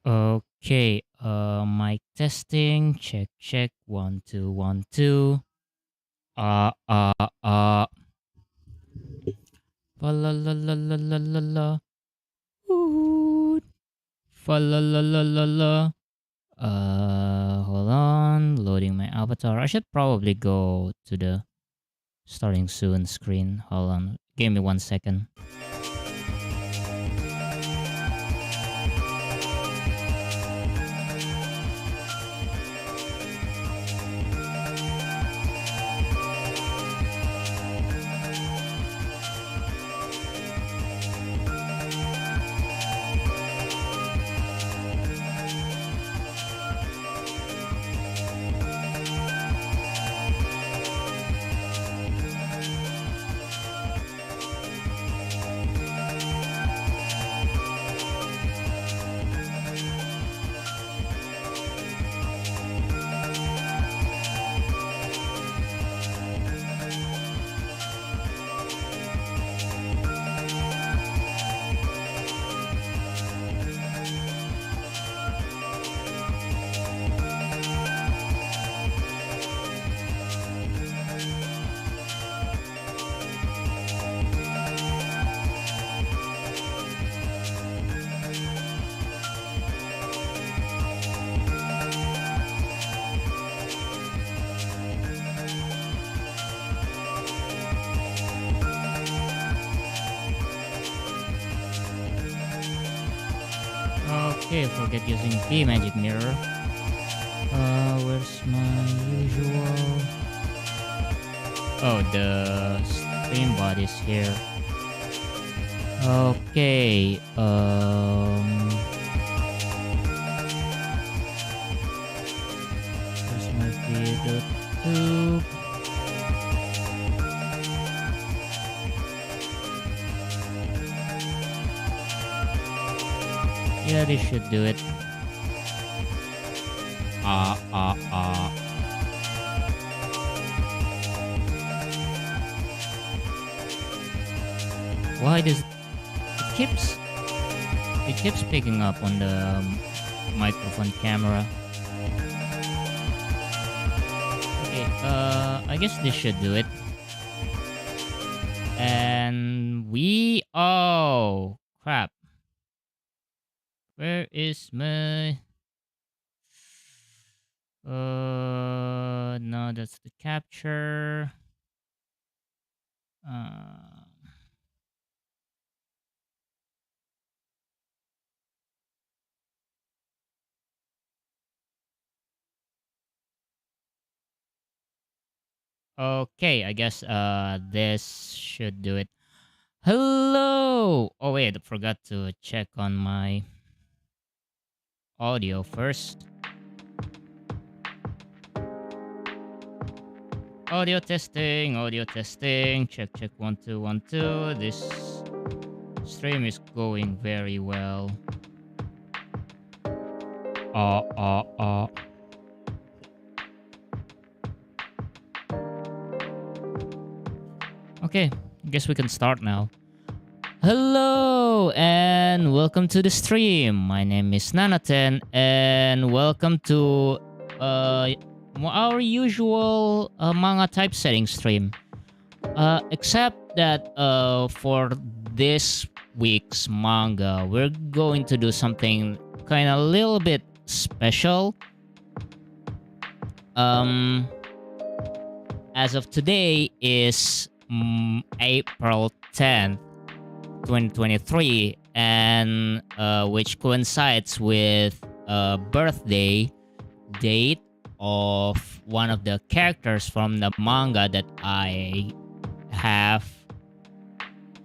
Okay, mic testing. Check, check. 1 2 1 2. Uh, uh, uh. Fa la la la la la la la. Ooh. Fa la la la la la. Hold on. Loading my avatar. I should probably go to the starting soon screen. Hold on. Give me 1 second. Okay, forget using the magic mirror. Where's my usual? Oh, the stream bot is here. Okay. Where's my video tube? Yeah, this should do it. Why does it keeps picking up on the microphone camera? Okay, I guess this should do it. And oh crap. Where is my no, that's the capture. Uh Okay, I guess this should do it. Hello. Oh wait, I forgot to check on my audio first. Audio testing, audio testing. Check, check. 1 2 1 2. This stream is going very well. Uh, uh, uh. Okay, guess we can start now. Hello and welcome to the stream. My name is Nanaten and welcome to our usual manga typesetting stream. Except that for this week's manga, we're going to do something kind of a little bit special. As of today is April 10th, 2023, and which coincides with a birthday date of one of the characters from the manga that I have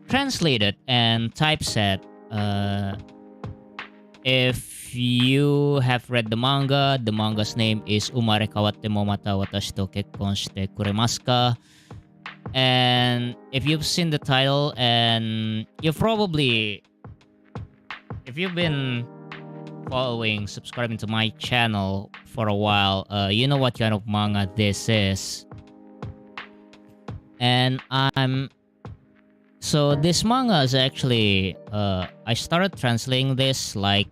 translated and typeset. If you have read the manga's name is Umakawa Momata Watashi to Kekkon shite kuremasu ka? And if you've seen the title and if you've been subscribing to my channel for a while, you know what kind of manga this is. And so this manga is actually, I started translating this like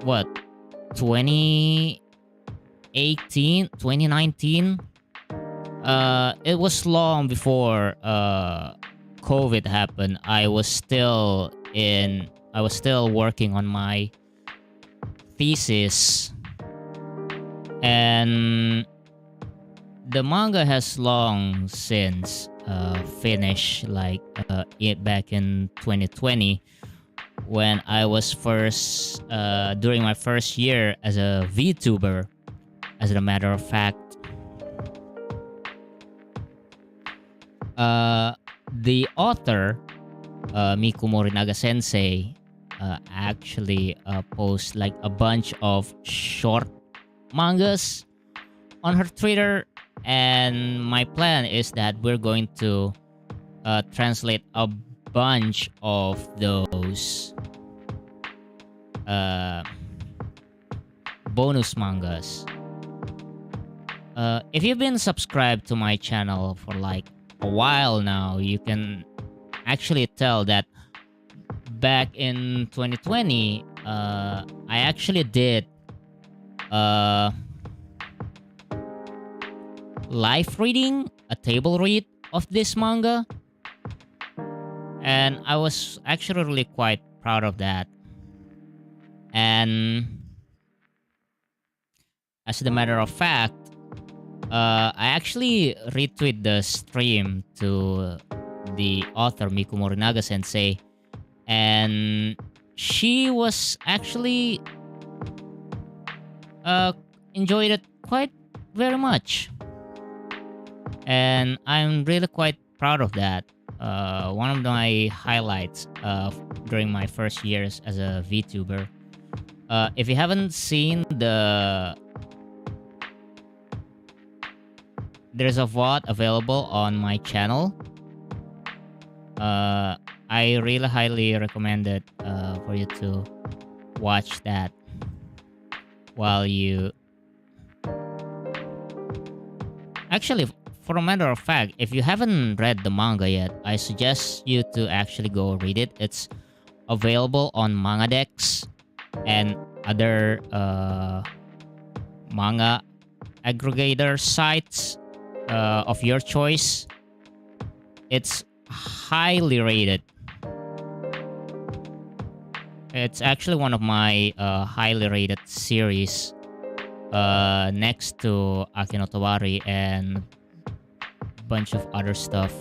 what, 2018, 2019. It was long before COVID happened. I was still working on my thesis, and the manga has long since finished, like back in 2020, when I was first during my first year as a VTuber. As a matter of fact, the author, Miku Morinaga Sensei, actually posts like a bunch of short mangas on her Twitter, and my plan is that we're going to translate a bunch of those bonus mangas. If you've been subscribed to my channel for like a while now, you can actually tell that back in 2020, I actually did live reading, a table read of this manga, and I was actually really quite proud of that. And as a matter of fact, I actually retweet the stream to the author Miku Morinaga Sensei, and she was actually enjoyed it quite very much, and I'm really quite proud of that. One of my highlights during my first years as a VTuber. If you haven't seen there's a VOD available on my channel. I really highly recommend it for you to watch that while you... Actually, for a matter of fact, if you haven't read the manga yet, I suggest you to actually go read it. It's available on Mangadex and other manga aggregator sites of your choice. It's highly rated. It's actually one of my highly rated series, next to Akinotowari and a bunch of other stuff.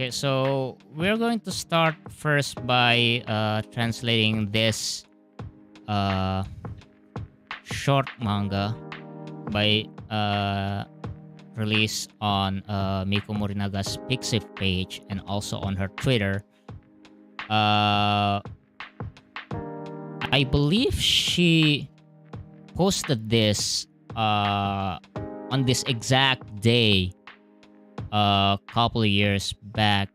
Okay, so we're going to start first by translating this short manga by release on Miko Morinaga's Pixiv page and also on her Twitter. I believe she posted this on this exact day a couple of years back.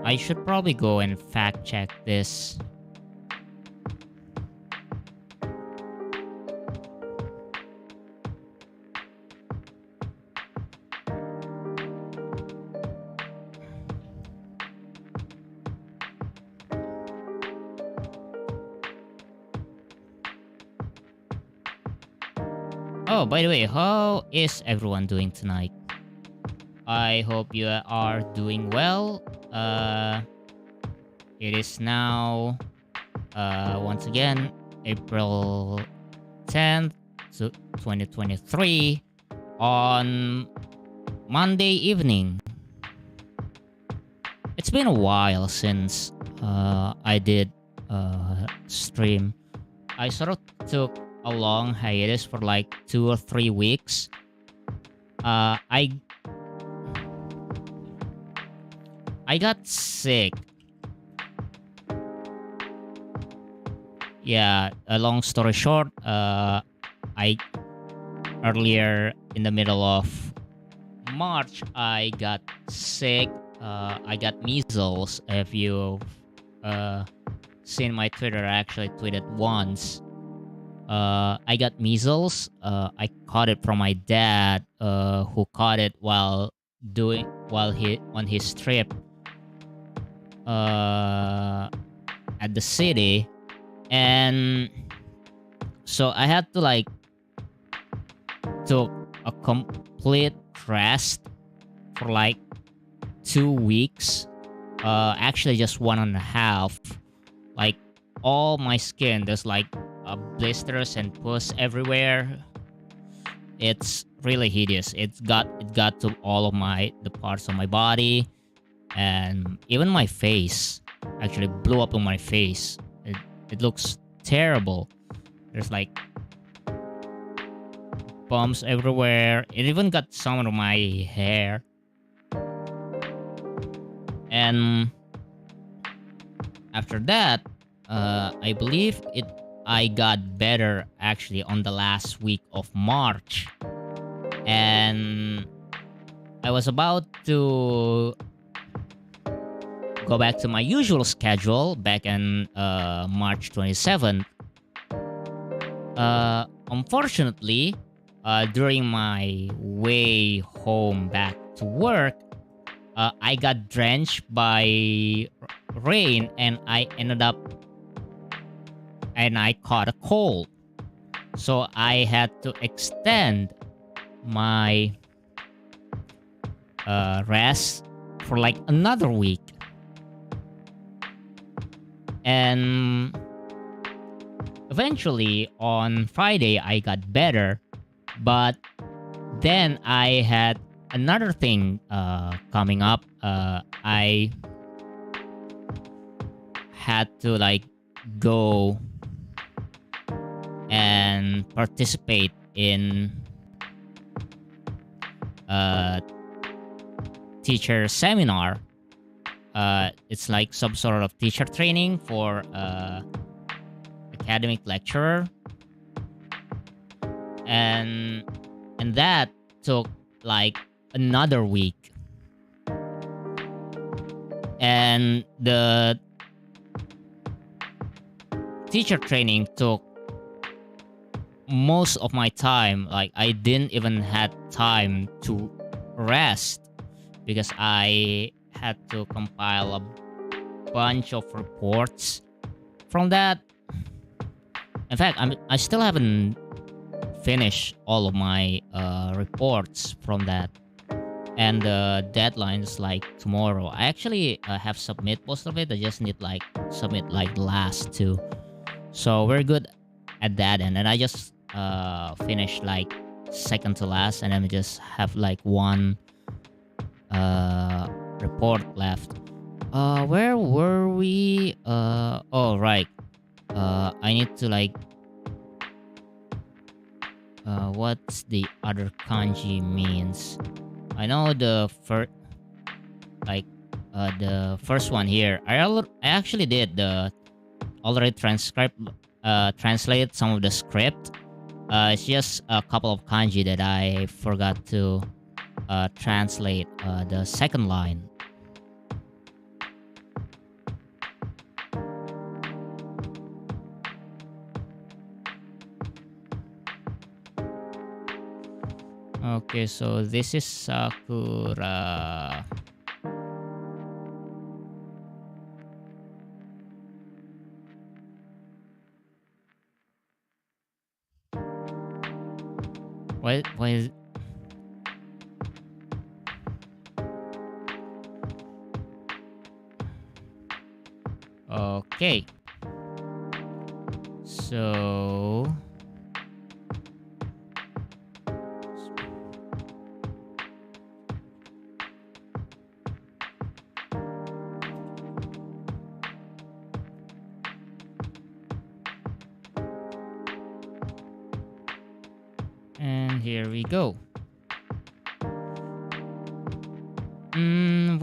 I should probably go and fact check this. Oh, by the way, how is everyone doing tonight? I hope you are doing well. It is now, once again, April 10th, 2023, on Monday evening. It's been a while since I did stream. I sort of took a long hiatus for like 2 or 3 weeks. I got sick. Yeah, a long story short, I earlier in the middle of March, I got sick. I got measles. If you've seen my Twitter, I actually tweeted once. I got measles. I caught it from my dad, who caught it while he on his trip at the city, and so I had to like took a complete rest for like 2 weeks. Actually, just 1.5. Like all my skin, there's like blisters and pus everywhere. It's really hideous. It got to all of the parts of my body, and even my face actually blew up on my face. It looks terrible. There's like bumps everywhere. It even got some of my hair. And after that, I believe I got better actually on the last week of March. And I was about to go back to my usual schedule back in March 27th. Unfortunately, during my way home back to work, I got drenched by rain, and I caught a cold. So I had to extend my rest for like another week. And eventually on Friday I got better, but then I had another thing coming up. I had to like go and participate in a teacher seminar. It's like some sort of teacher training for academic lecturer, and that took like another week. And the teacher training took most of my time. Like I didn't even had time to rest because I had to compile a bunch of reports from that. In fact, I still haven't finished all of my reports from that, and the deadline is like tomorrow. I actually have submit most of it. I just need like submit like the last two, so we're good at that end. And I just finished like second to last, and then just have like one report left. Where were we? Oh right. I need to like what's the other kanji means? I know the first, like the first one here. I actually did the already translate some of the script. It's just a couple of kanji that I forgot to translate the second line. Okay, so this is Sakura. Why is... Okay. So... And here we go.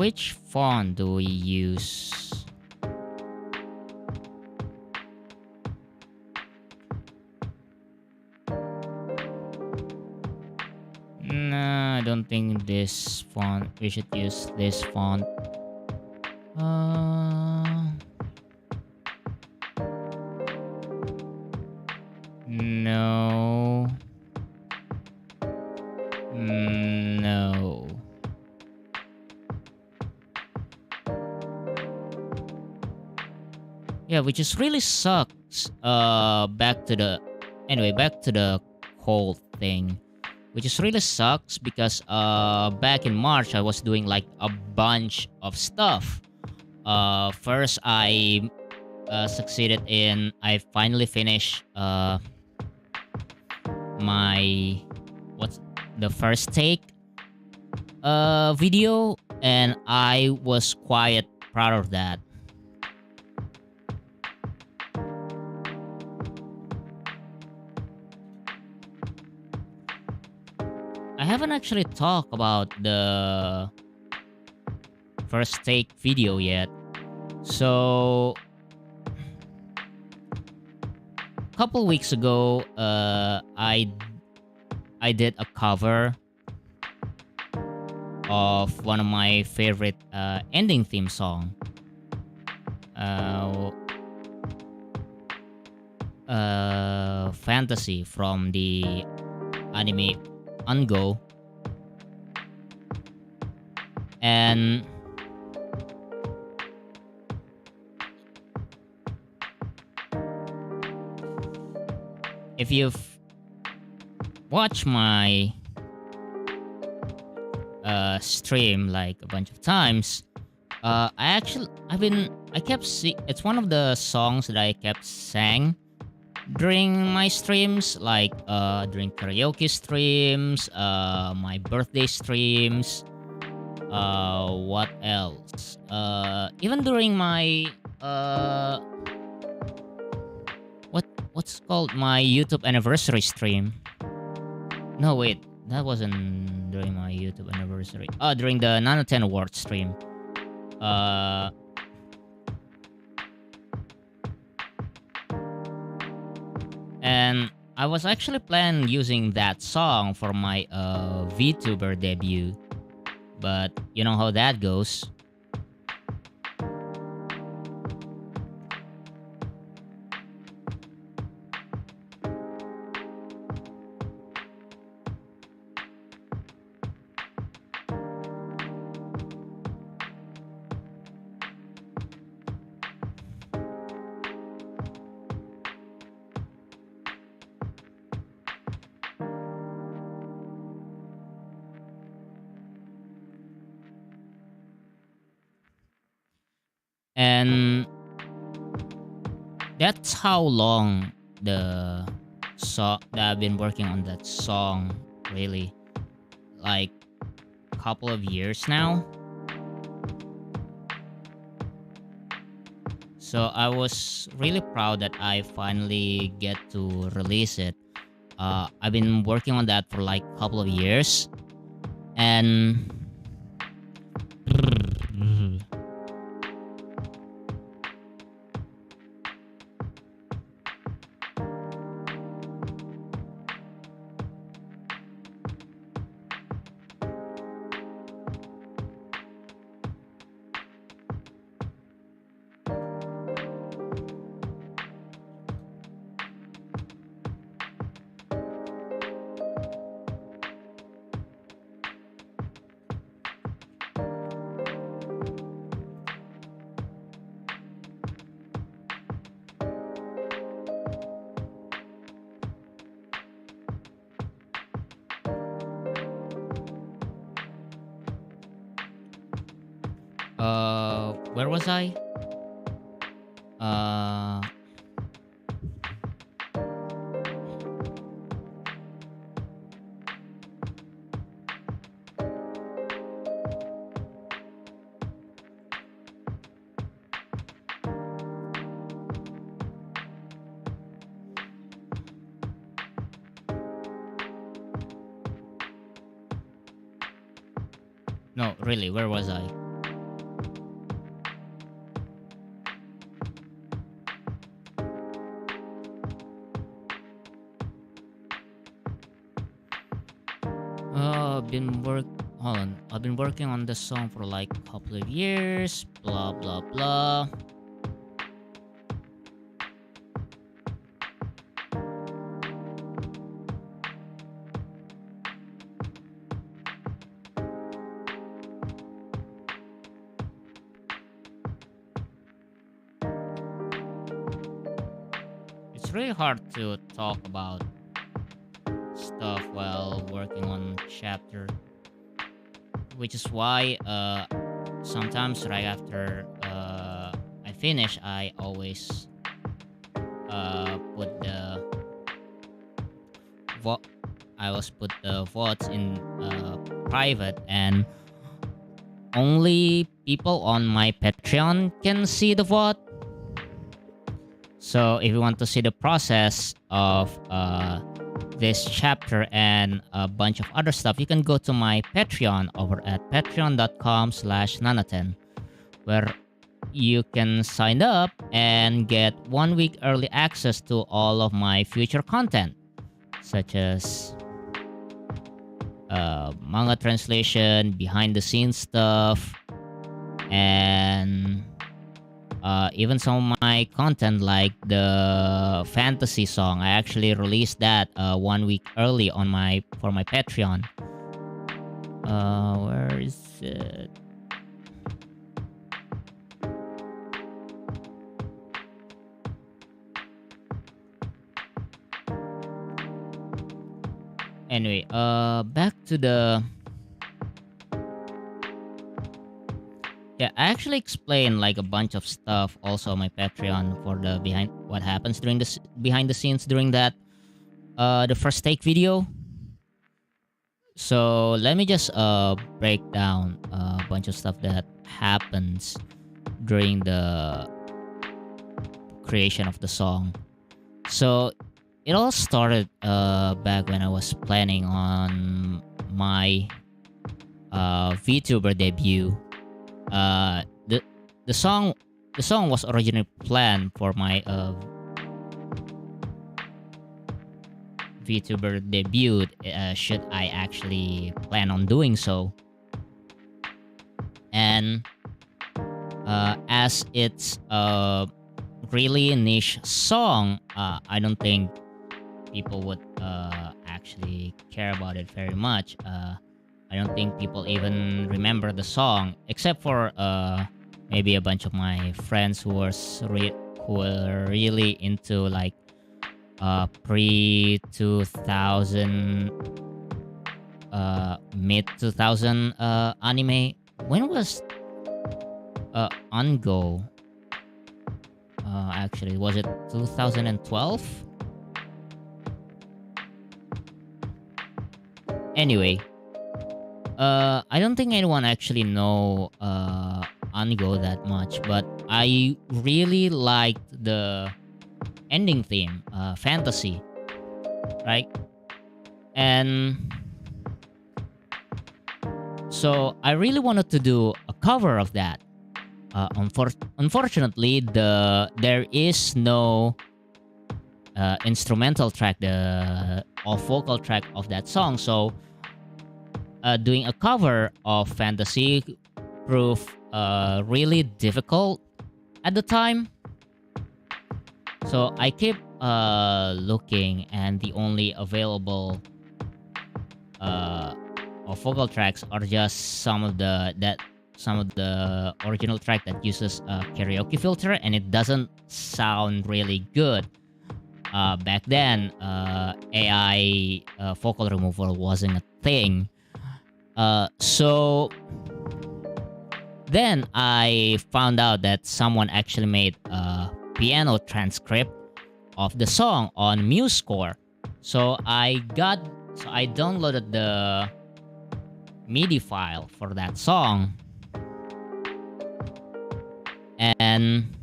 which font do we use? Nah, I don't think this font. We should use this font. No. No. Yeah, which just really sucks. Back to the cold thing. Which just really sucks because back in March I was doing like a bunch of stuff. First I I finally finished my what's the first take video, and I was quite proud of that. I haven't actually talked about the first take video yet. So a couple weeks ago, I did a cover of one of my favorite ending theme song. Fantasy from the anime Ungo. And if you've watched my stream like a bunch of times, it's one of the songs that I kept sang during my streams, like during karaoke streams, my birthday streams, what else? Even during my what's called my YouTube anniversary stream. No, wait, that wasn't during my YouTube anniversary. During the Nanaten award stream. And I was actually planning using that song for my Vtuber debut, but you know how that goes. And that's how long the song that I've been working on that song, really, like a couple of years now. So I was really proud that I finally get to release it. I've been working on that for like a couple of years, and where was I? No, really, where was I? been hold on. I've been working on this song for like a couple of years. Blah blah blah. It's really hard to talk about stuff while working on chapter, which is why sometimes right after I finish, I always put the vote. I always put the votes in private, and only people on my Patreon can see the vote. So if you want to see the process of this chapter and a bunch of other stuff, you can go to my Patreon over at patreon.com/Nanaten, where you can sign up and get 1 week early access to all of my future content, such as manga translation, behind the scenes stuff, and even some of my content like the fantasy song. I actually released that 1 week early on for my Patreon. Where is it? Anyway, back to the... Yeah, I actually explained like a bunch of stuff also on my Patreon for the what happens during this behind the scenes during that the first take video. So let me just break down a bunch of stuff that happens during the creation of the song. So it all started back when I was planning on my Vtuber debut. The song was originally planned for my Vtuber debut, should I actually plan on doing so. And as it's a really niche song, I don't think people would actually care about it very much. I don't think people even remember the song, except for maybe a bunch of my friends who were really into like pre-2000, mid-2000 anime. When was Ango? Actually, was it 2012? Anyway. I don't think anyone actually know Ango that much, but I really liked the ending theme, fantasy, right? And so I really wanted to do a cover of that. Unfortunately, there is no instrumental track, or vocal track of that song, so doing a cover of fantasy proved really difficult at the time. So I keep looking, and the only available vocal tracks are just some of the original track that uses a karaoke filter, and it doesn't sound really good. Back then, AI vocal removal wasn't a thing. So then I found out that someone actually made a piano transcript of the song on MuseScore. So I downloaded the MIDI file for that song, and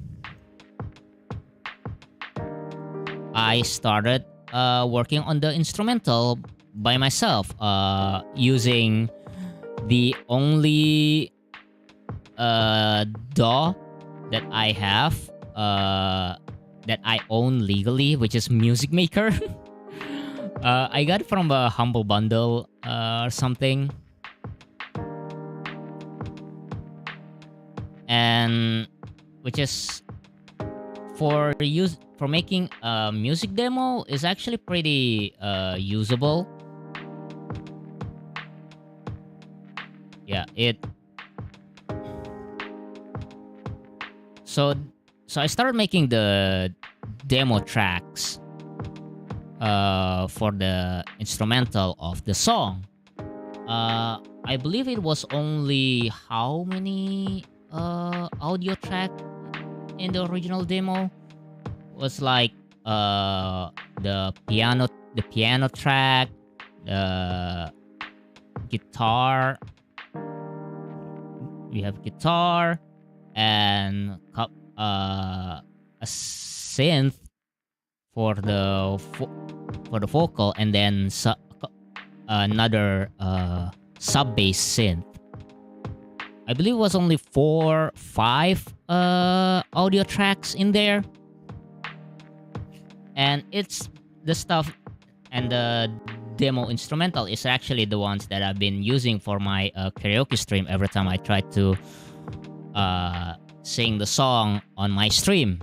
I started working on the instrumental by myself, using the only DAW that I have, that I own legally, which is Music Maker. I got it from a humble bundle or something, and which is for making a music demo is actually pretty usable. Yeah, it so so I started making the demo tracks for the instrumental of the song. I believe it was only how many audio track in the original demo? Was like uh the piano track, the guitar. We have guitar and a synth for for the vocal, and then another sub bass synth. I believe it was only 5 audio tracks in there, and it's the stuff, and the demo instrumental is actually the ones that I've been using for my karaoke stream every time I try to sing the song on my stream.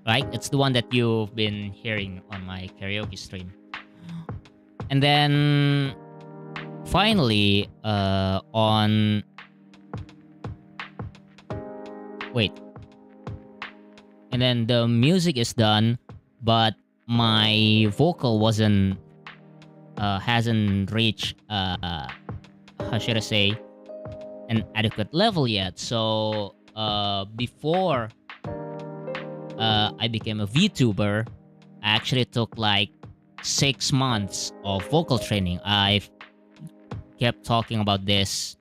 Right? It's the one that you've been hearing on my karaoke stream. And then finally, on. Wait. And then the music is done, but my vocal hasn't reached, how should I say, an adequate level yet. So, before I became a VTuber, I actually took like 6 months of vocal training. I've kept talking about this.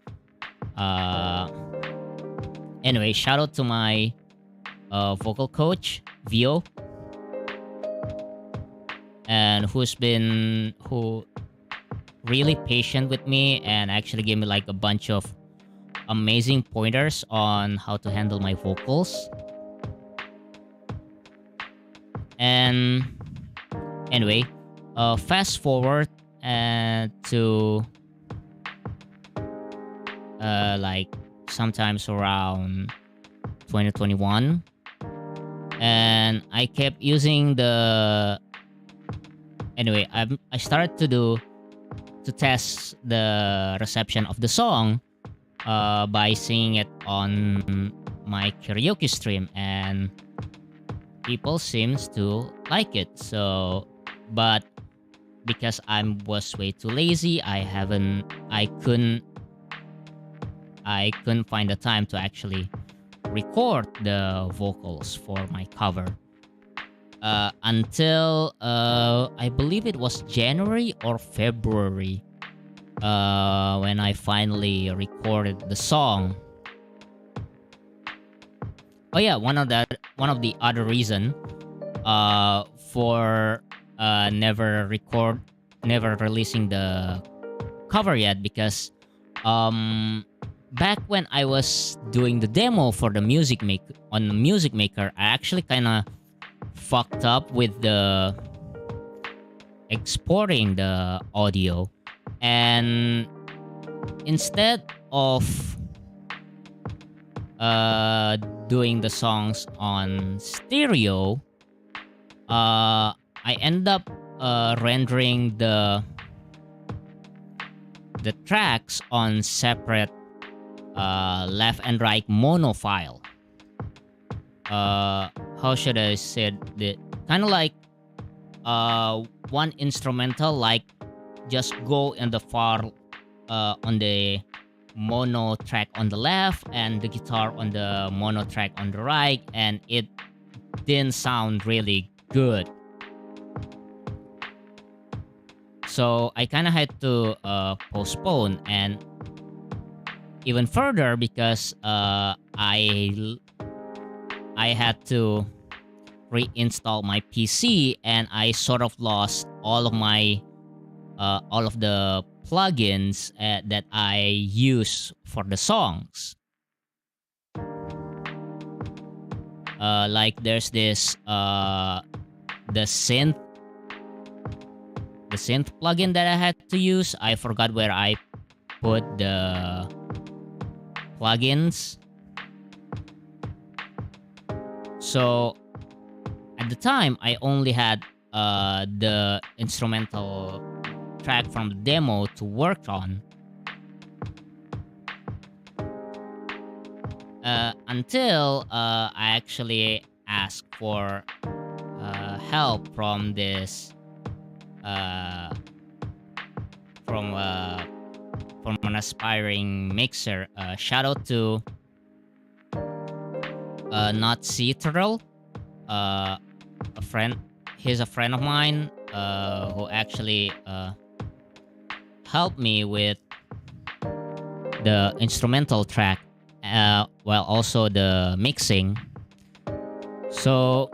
Anyway, shout out to my vocal coach, Vio, and who really patient with me and actually gave me like a bunch of amazing pointers on how to handle my vocals. And anyway, fast forward to like sometimes around 2021, and I kept using the. Anyway, I started to test the reception of the song by singing it on my karaoke stream, and people seems to like it. So, but because I was way too lazy, I couldn't find the time to actually record the vocals for my cover. Until I believe it was January or February when I finally recorded the song. Oh yeah, one of the other reason for never releasing the cover yet, because back when I was doing the demo for the Music Maker, I actually kind of fucked up with the exporting the audio, and instead of doing the songs on stereo, I end up rendering the tracks on separate left and right mono file. How should I say it? Kind of like one instrumental, like just go in the far on the mono track on the left and the guitar on the mono track on the right, and it didn't sound really good. So I kind of had to postpone, and even further because I had to reinstall my PC, and I sort of lost all of the plugins that I use for the songs. Like there's this the the synth plugin that I had to use. I forgot where I put the plugins. So at the time, I only had the instrumental track from the demo to work on. Until I actually asked for help from this from an aspiring mixer. Shout out to not TWil, a friend. He's a friend of mine who actually helped me with the instrumental track, while also the mixing. So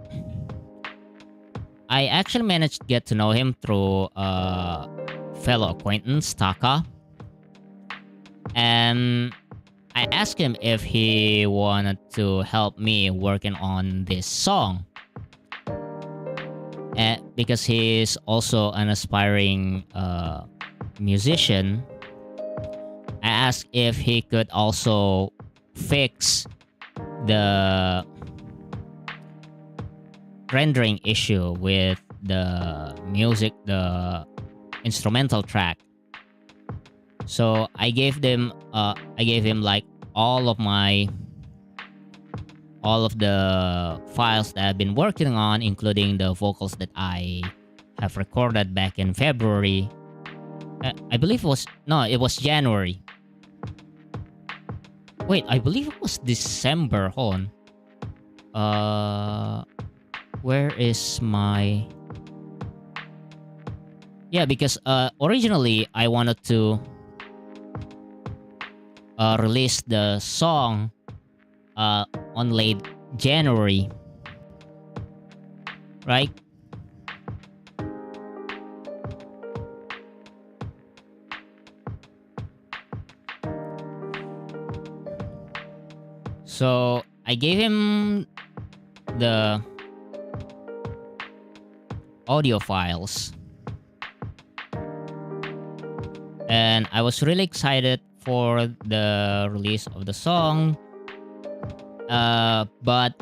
I actually managed to get to know him through fellow acquaintance Taka, and I asked him if he wanted to help me working on this song. Because he's also an aspiring musician, I asked if he could also fix the rendering issue with the music, the instrumental track. So I gave him like all of the files that I've been working on, including the vocals that I have recorded back in February. I believe it was January. Wait, I believe it was December. Hold on. Where is my... Yeah, because originally I wanted to release the song on late January, right? So I gave him the audio files, and I was really excited for the release of the song. But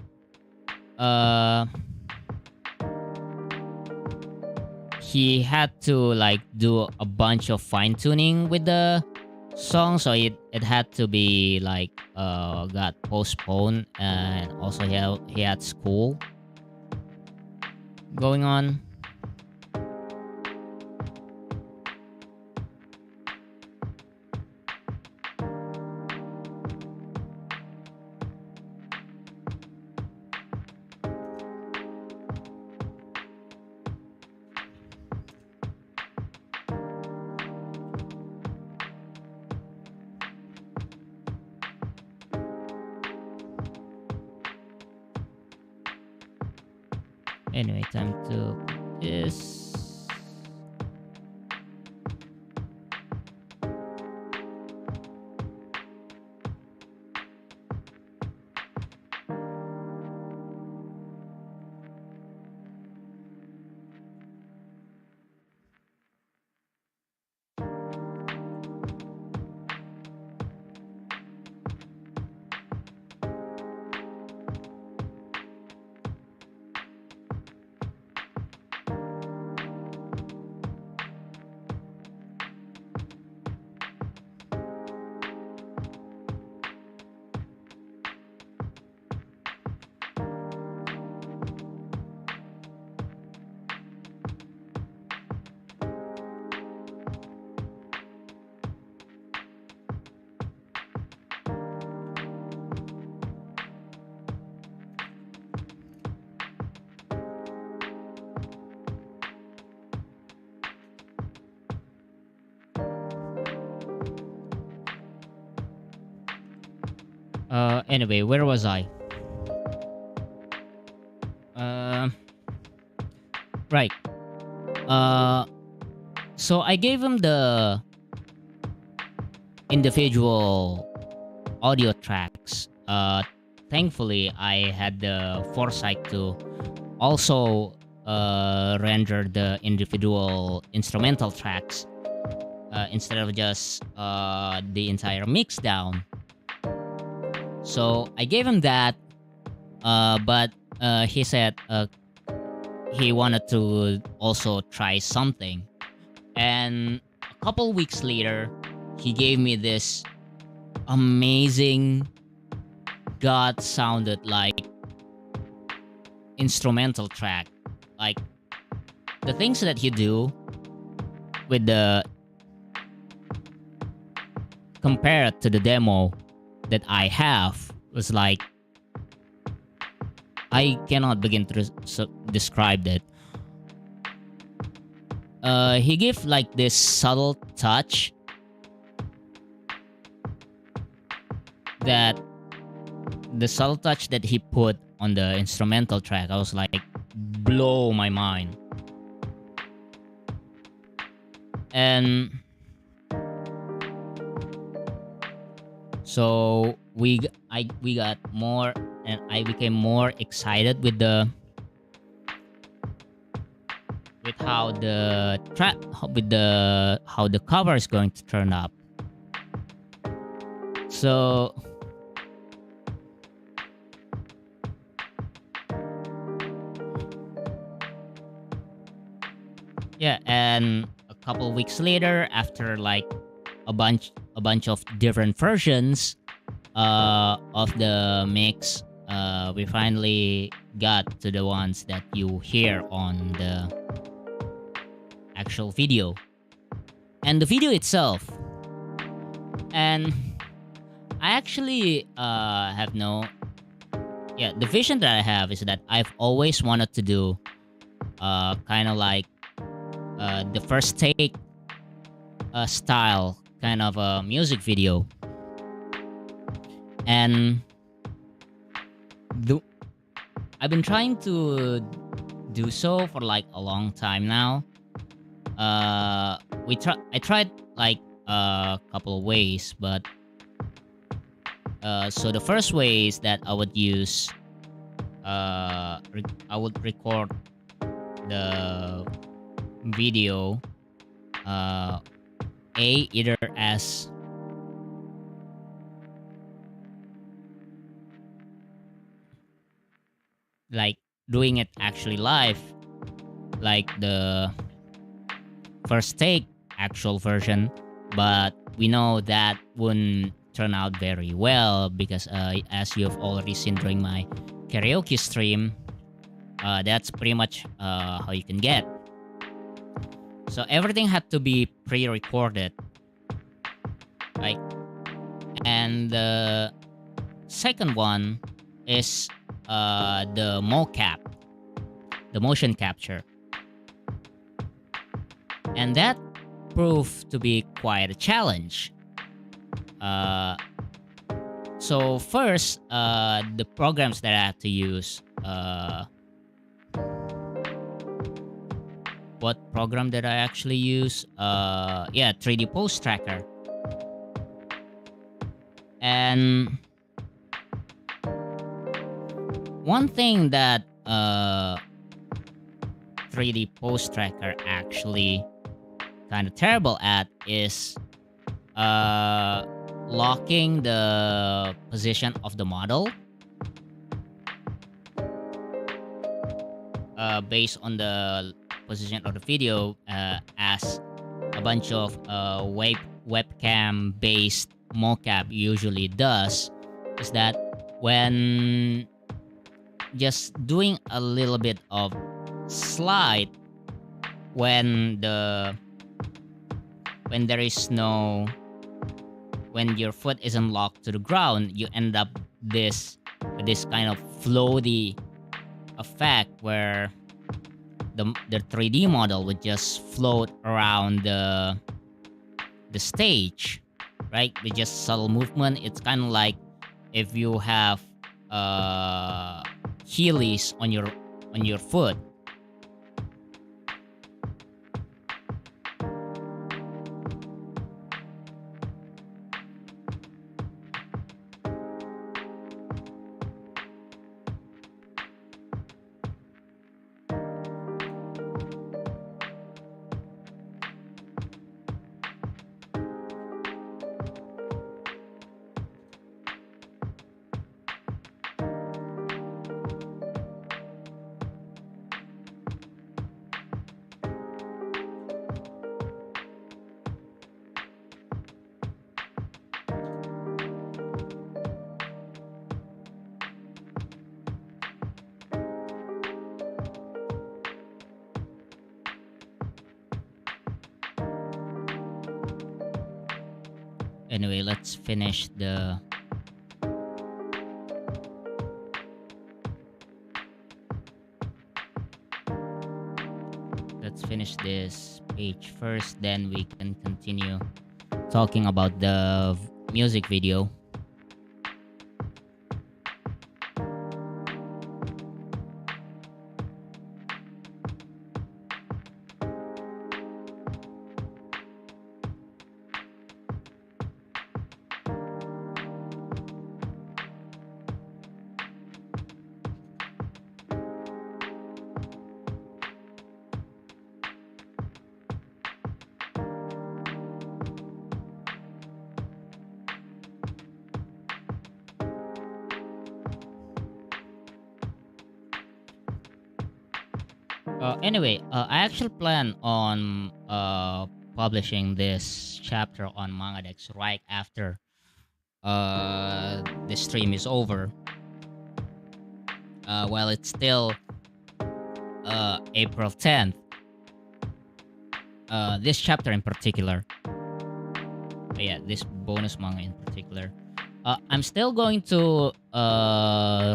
he had to like do a bunch of fine tuning with the song, so it had to be like got postponed, and also he had school going on. Anyway, time to put this. Anyway, where was I? Right. So I gave him the individual audio tracks. Thankfully, I had the foresight to also render the individual instrumental tracks instead of just the entire mix down. So I gave him that, but he said he wanted to also try something. And a couple weeks later, he gave me this amazing, God sounded like instrumental track. Like the things that he do with the compared to the demo that I have was like I cannot begin to describe it. He gave like this subtle touch that he put on the instrumental track, I was like, blow my mind. And so we got more, and I became more excited with how the track, how the cover is going to turn up. So yeah, and a couple weeks later, after like a bunch of different versions of the mix, we finally got to the ones that you hear on the actual video. And the video itself, and I actually have the vision that I have is that I've always wanted to do kind of like the first take style kind of a music video. And I've been trying to do so for like a long time now. I tried like a couple of ways, but so the first way is that I would use I would record the video either as like doing it actually live, like the first take actual version, but we know that wouldn't turn out very well because as you have already seen during my karaoke stream, that's pretty much how you can get. So everything had to be pre-recorded, right? And the second one is the mocap, the motion capture. And that proved to be quite a challenge. So first, the programs that I had to use, what program did I actually use? 3D Post Tracker. And one thing that 3D Post Tracker actually kind of terrible at is locking the position of the model based on the position of the video, as a bunch of webcam based mocap usually does, is that when just doing a little bit of slide when your foot isn't locked to the ground, you end up this kind of floaty effect where the 3D model would just float around the stage, right? With just subtle movement. It's kind of like if you have heelys on your foot. Anyway, let's finish the. Let's finish this page first, then we can continue talking about the music video. Anyway, I actually plan on publishing this chapter on MangaDex right after the stream is over. While it's still April 10th. This chapter in particular. Yeah, this bonus manga in particular. I'm still going to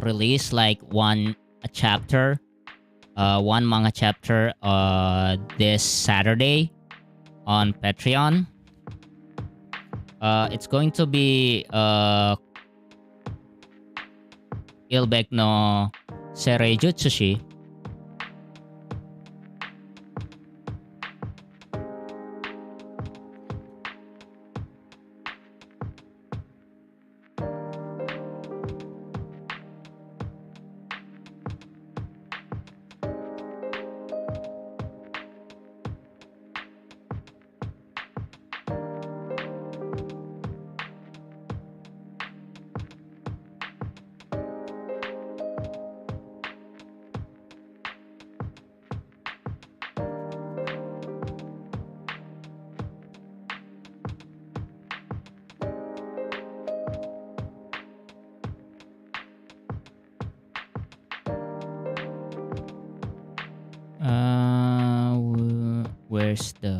release like a chapter, one manga chapter this Saturday on Patreon. It's going to be Ilbek no Sereijutsushi. Where's the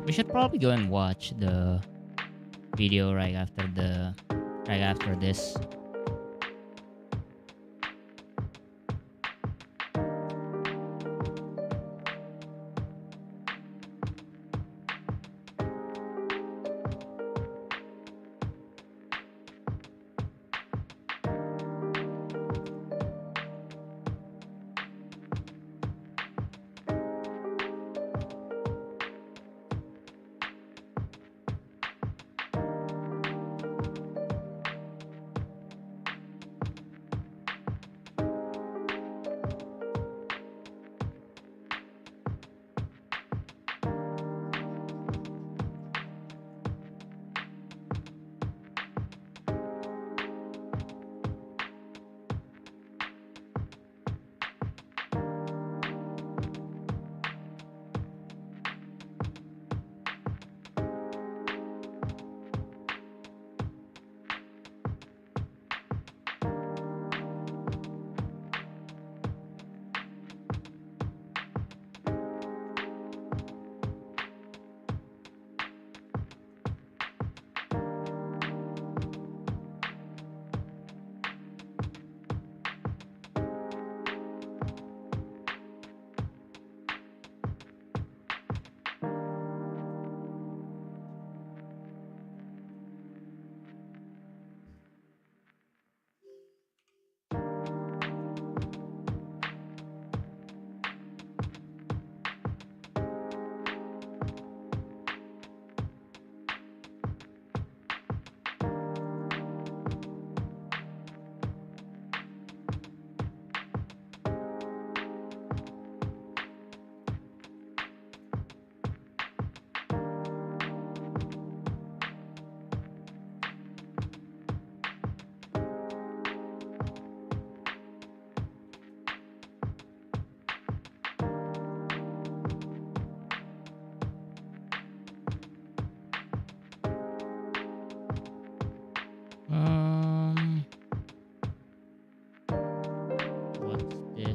we should probably go and watch the video right after this.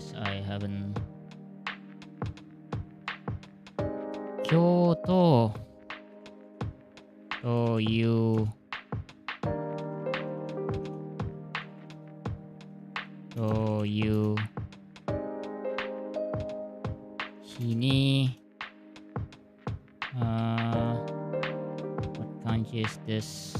guess I haven't. Kyoto. So you. So you. Hini. What kanji is this?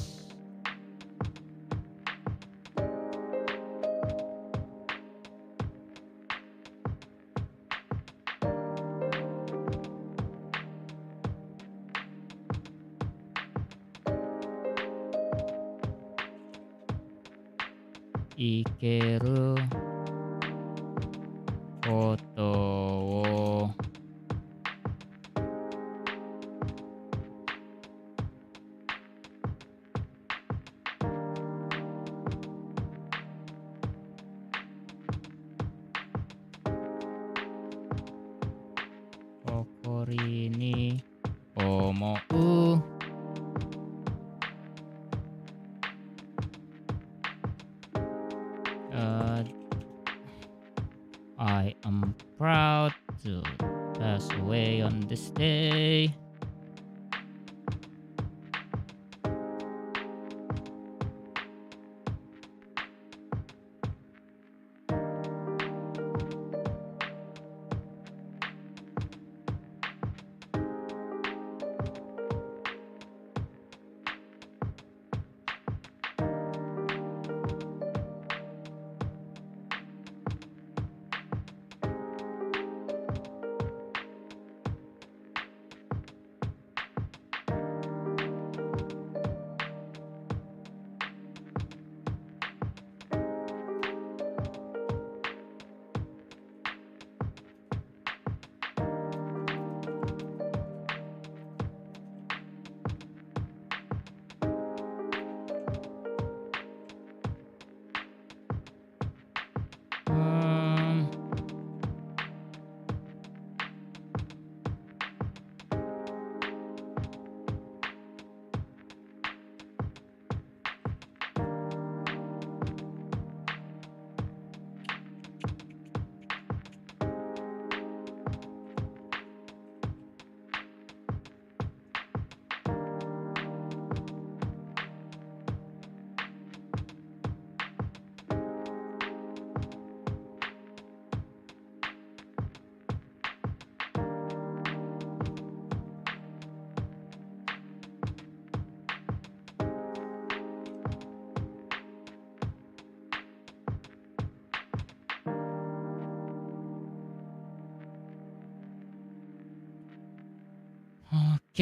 Ikeru koto wo kokori ni omou. I am proud to pass away on this day.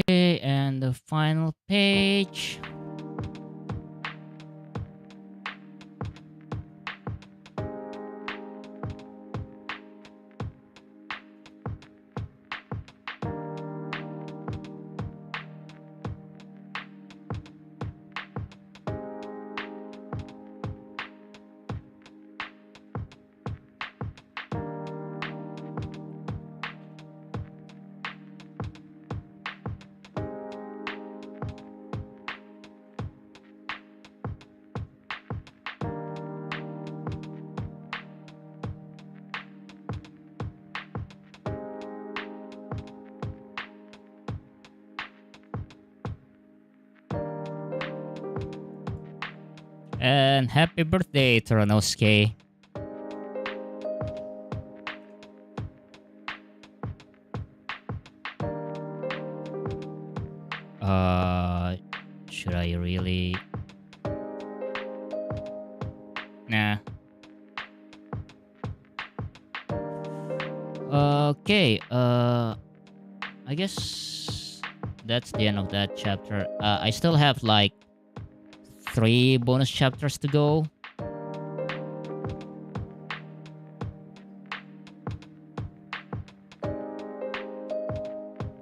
Okay, and the final page. And happy birthday, Toranosuke. Should I really? Nah. Okay, I guess that's the end of that chapter. I still have like 3 bonus chapters to go.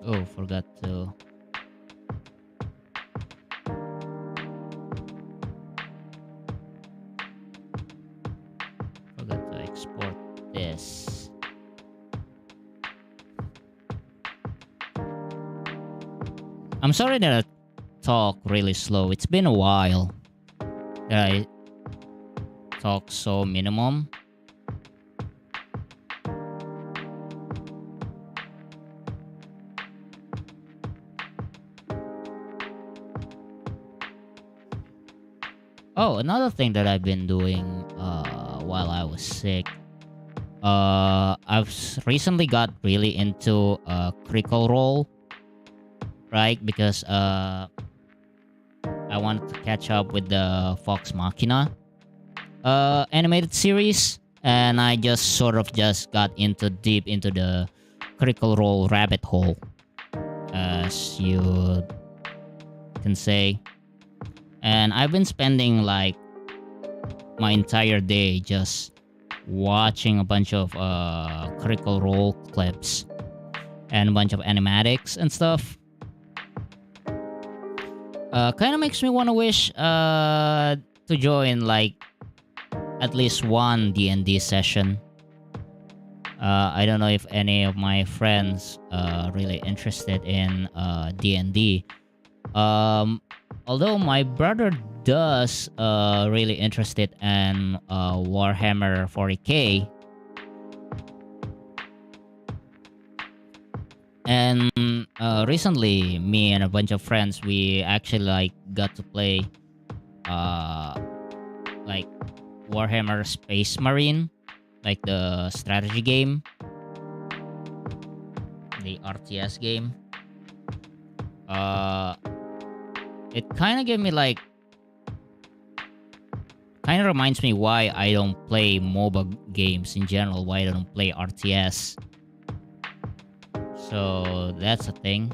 Oh, forgot to... Forgot to export this. I'm sorry that I talk really slow. It's been a while that I talk so minimum. Oh, another thing that I've been doing while I was sick. Recently got really into Critical Role, right? Because I wanted to catch up with the Fox Machina animated series, and I just sort of just got into deep into the Critical Role rabbit hole, as you can say. And I've been spending like my entire day just watching a bunch of Critical Role clips and a bunch of animatics and stuff. Kind of makes me want to wish to join like at least one D&D session. I don't know if any of my friends really interested in D&D. Although my brother does really interested in Warhammer 40k. And recently, me and a bunch of friends, we actually like got to play like Warhammer Space Marine, like the strategy game, the RTS game. It kind of gave me like, kind of reminds me why I don't play MOBA games in general, why I don't play RTS. So that's a thing.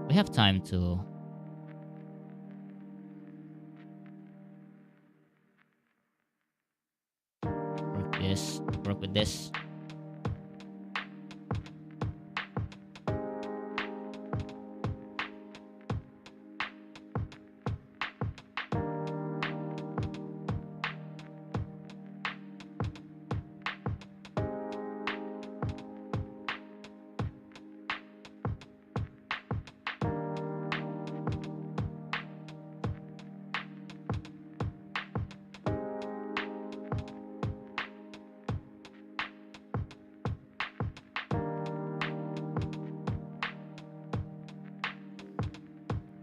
We have time to work with this.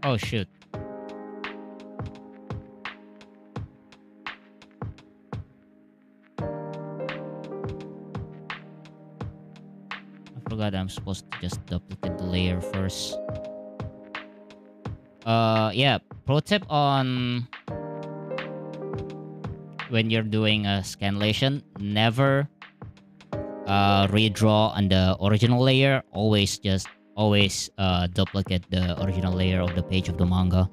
Oh shoot. I forgot I'm supposed to just duplicate the layer first. Yeah, pro tip on when you're doing a scanlation, never redraw on the original layer. Always duplicate the original layer of the page of the manga.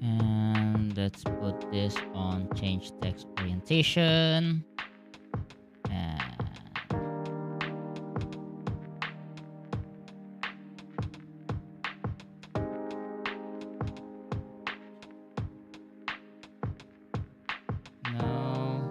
And let's put this on change text orientation. And no.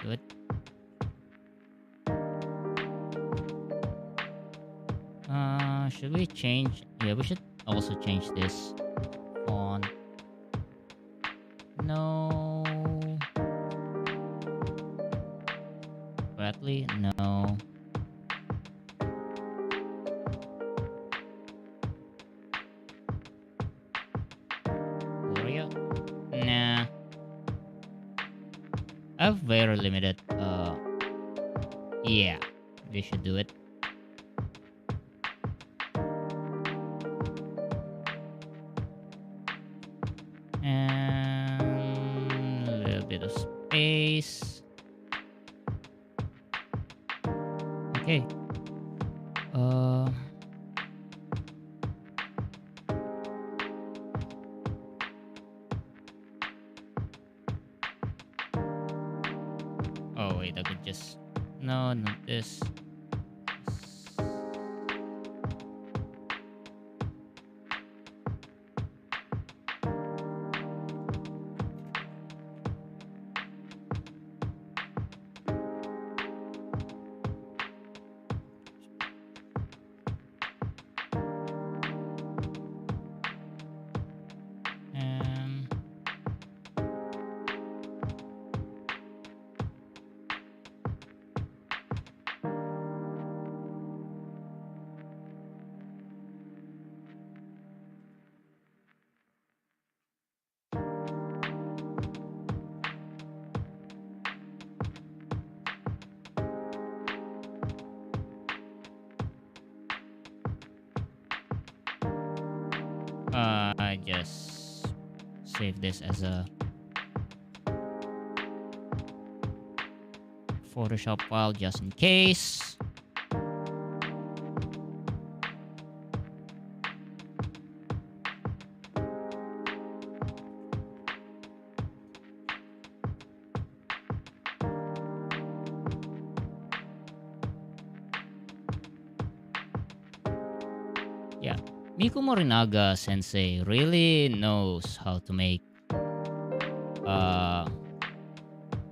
Good. Should we change? Yeah, we should also change this font. No. Correctly? No. Gloria? Nah. I have very limited. Yeah, we should do it. And a little bit of space. Okay. wait, I could just no, not this. Um, I just save this as a Photoshop file just in case. Yeah, Miku Morinaga sensei really knows how to make uh,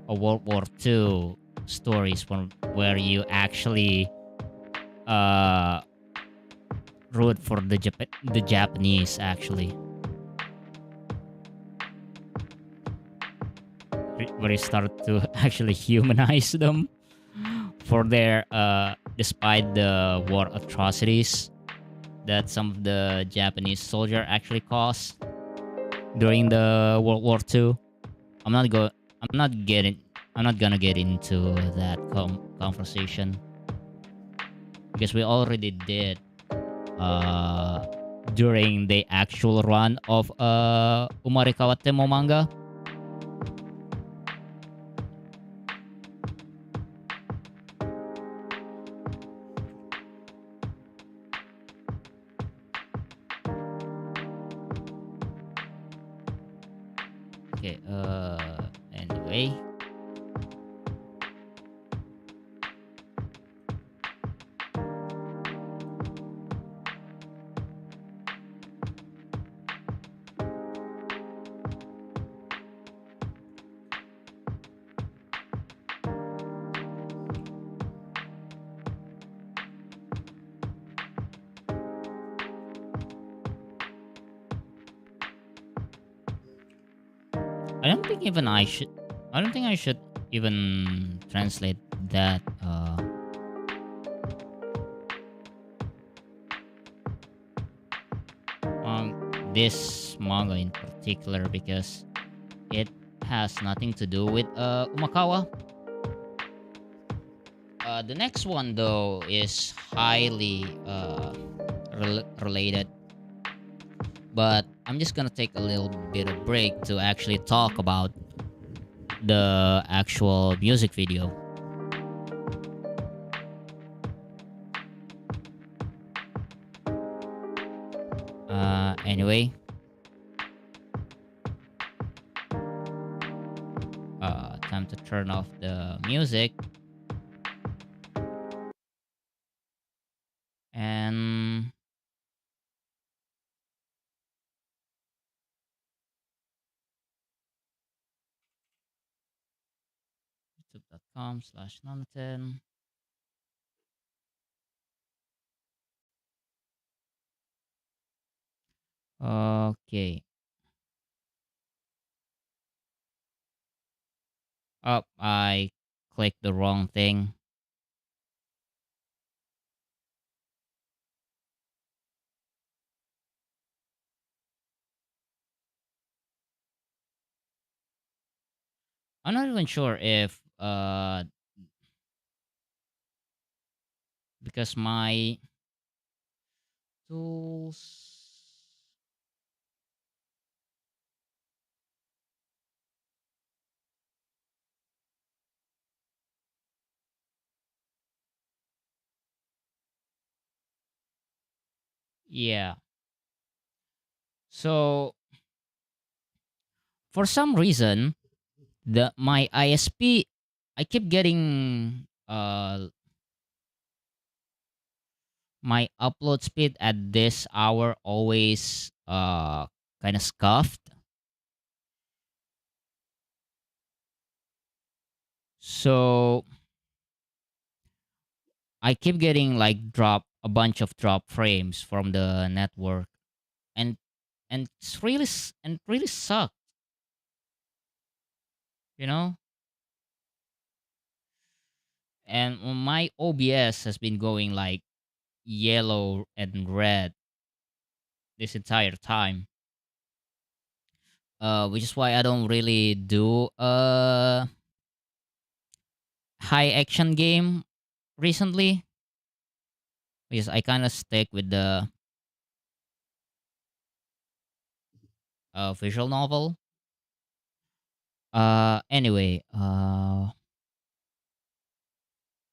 a World War II stories from where you actually uh, root for the Japanese actually, where you start to actually humanize them for their despite the war atrocities that some of the Japanese soldier actually caused during the World War II. I'm not go. I'm not getting. I'm not gonna get into that conversation because we already did uh during the actual run of Umarikawa Temo manga. Okay. Anyway. I don't think even I should. I don't think I should even translate that on this manga in particular because it has nothing to do with Umakawa. The next one though is highly related, but I'm just gonna take a little bit of break to actually talk about the actual music video. Anyway, time to turn off the music and youtube.com/Nanaten. Okay. Oh, I clicked the wrong thing. I'm not even sure if because my tools. Yeah. So for some reason, the my ISP I keep getting my upload speed at this hour always kind of scuffed. So I keep getting like drop a bunch of drop frames from the network, and it's really and really sucked, you know. And my OBS has been going like yellow and red this entire time. Which is why I don't really do high action game recently, because I kind of stick with the visual novel. Anyway,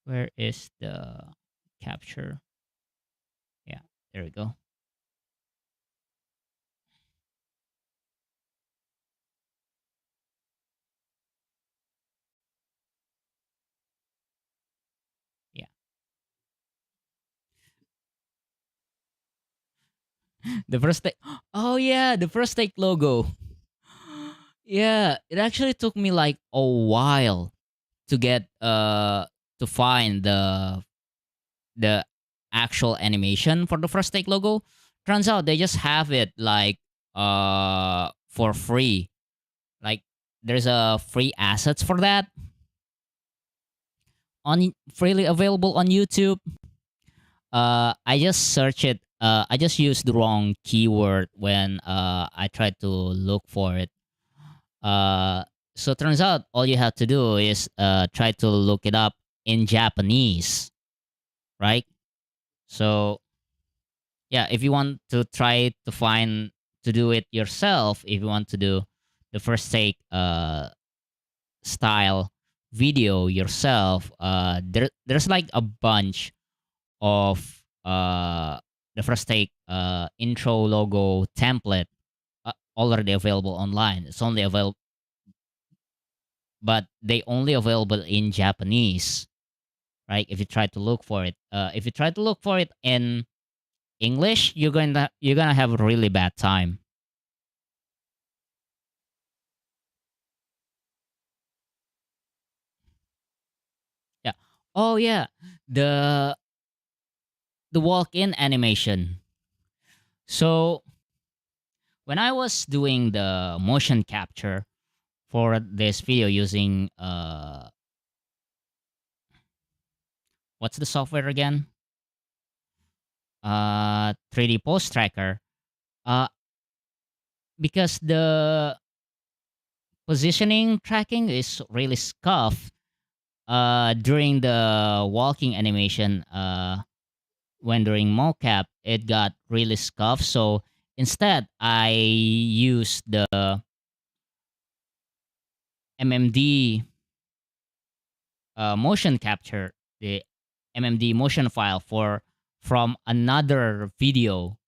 where is the capture? Yeah, there we go. Yeah, the first take. Oh yeah, the first take logo. Yeah, it actually took me like a while to get to find the actual animation for the first take logo. Turns out they just have it like for free. Like there's a free assets for that on freely available on YouTube. I just search it. I just used the wrong keyword when I tried to look for it. Uh, so turns out all you have to do is try to look it up in Japanese, right? So yeah, if you want to try to find to do it yourself, if you want to do the first take style video yourself, there's like a bunch of the first take intro logo template already available online. It's only available, but they only available in Japanese, right? If you try to look for it, if you try to look for it in English, you're gonna have a really bad time. Yeah. Oh yeah, the the walk-in animation. So when I was doing the motion capture for this video using what's the software again? 3D Post Tracker. Uh, because the positioning tracking is really scuffed during the walking animation. When doing mocap, it got really scuffed. So instead, I used the MMD motion capture, the MMD motion file for from another video.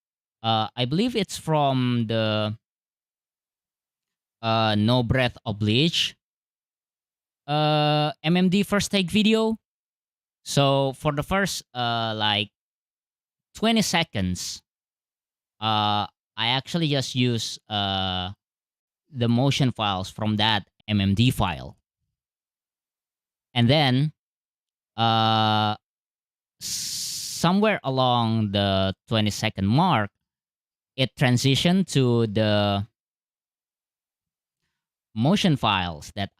I believe it's from the No Breath Oblige MMD first take video. So for the first like 20 seconds, I actually just use the motion files from that MMD file. And then uh somewhere along the 20-second mark, it transitioned to the motion files that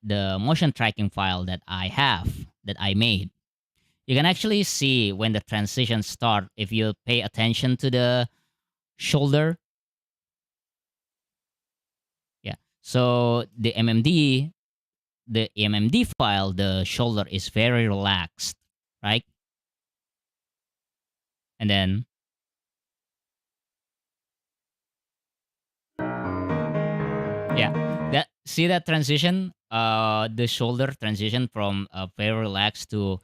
the motion tracking file that I have, that I made. You can actually see when the transitions start if you pay attention to the shoulder. Yeah. So the MMD file, the shoulder is very relaxed, right? And then yeah, that see that transition, the shoulder transition from very relaxed to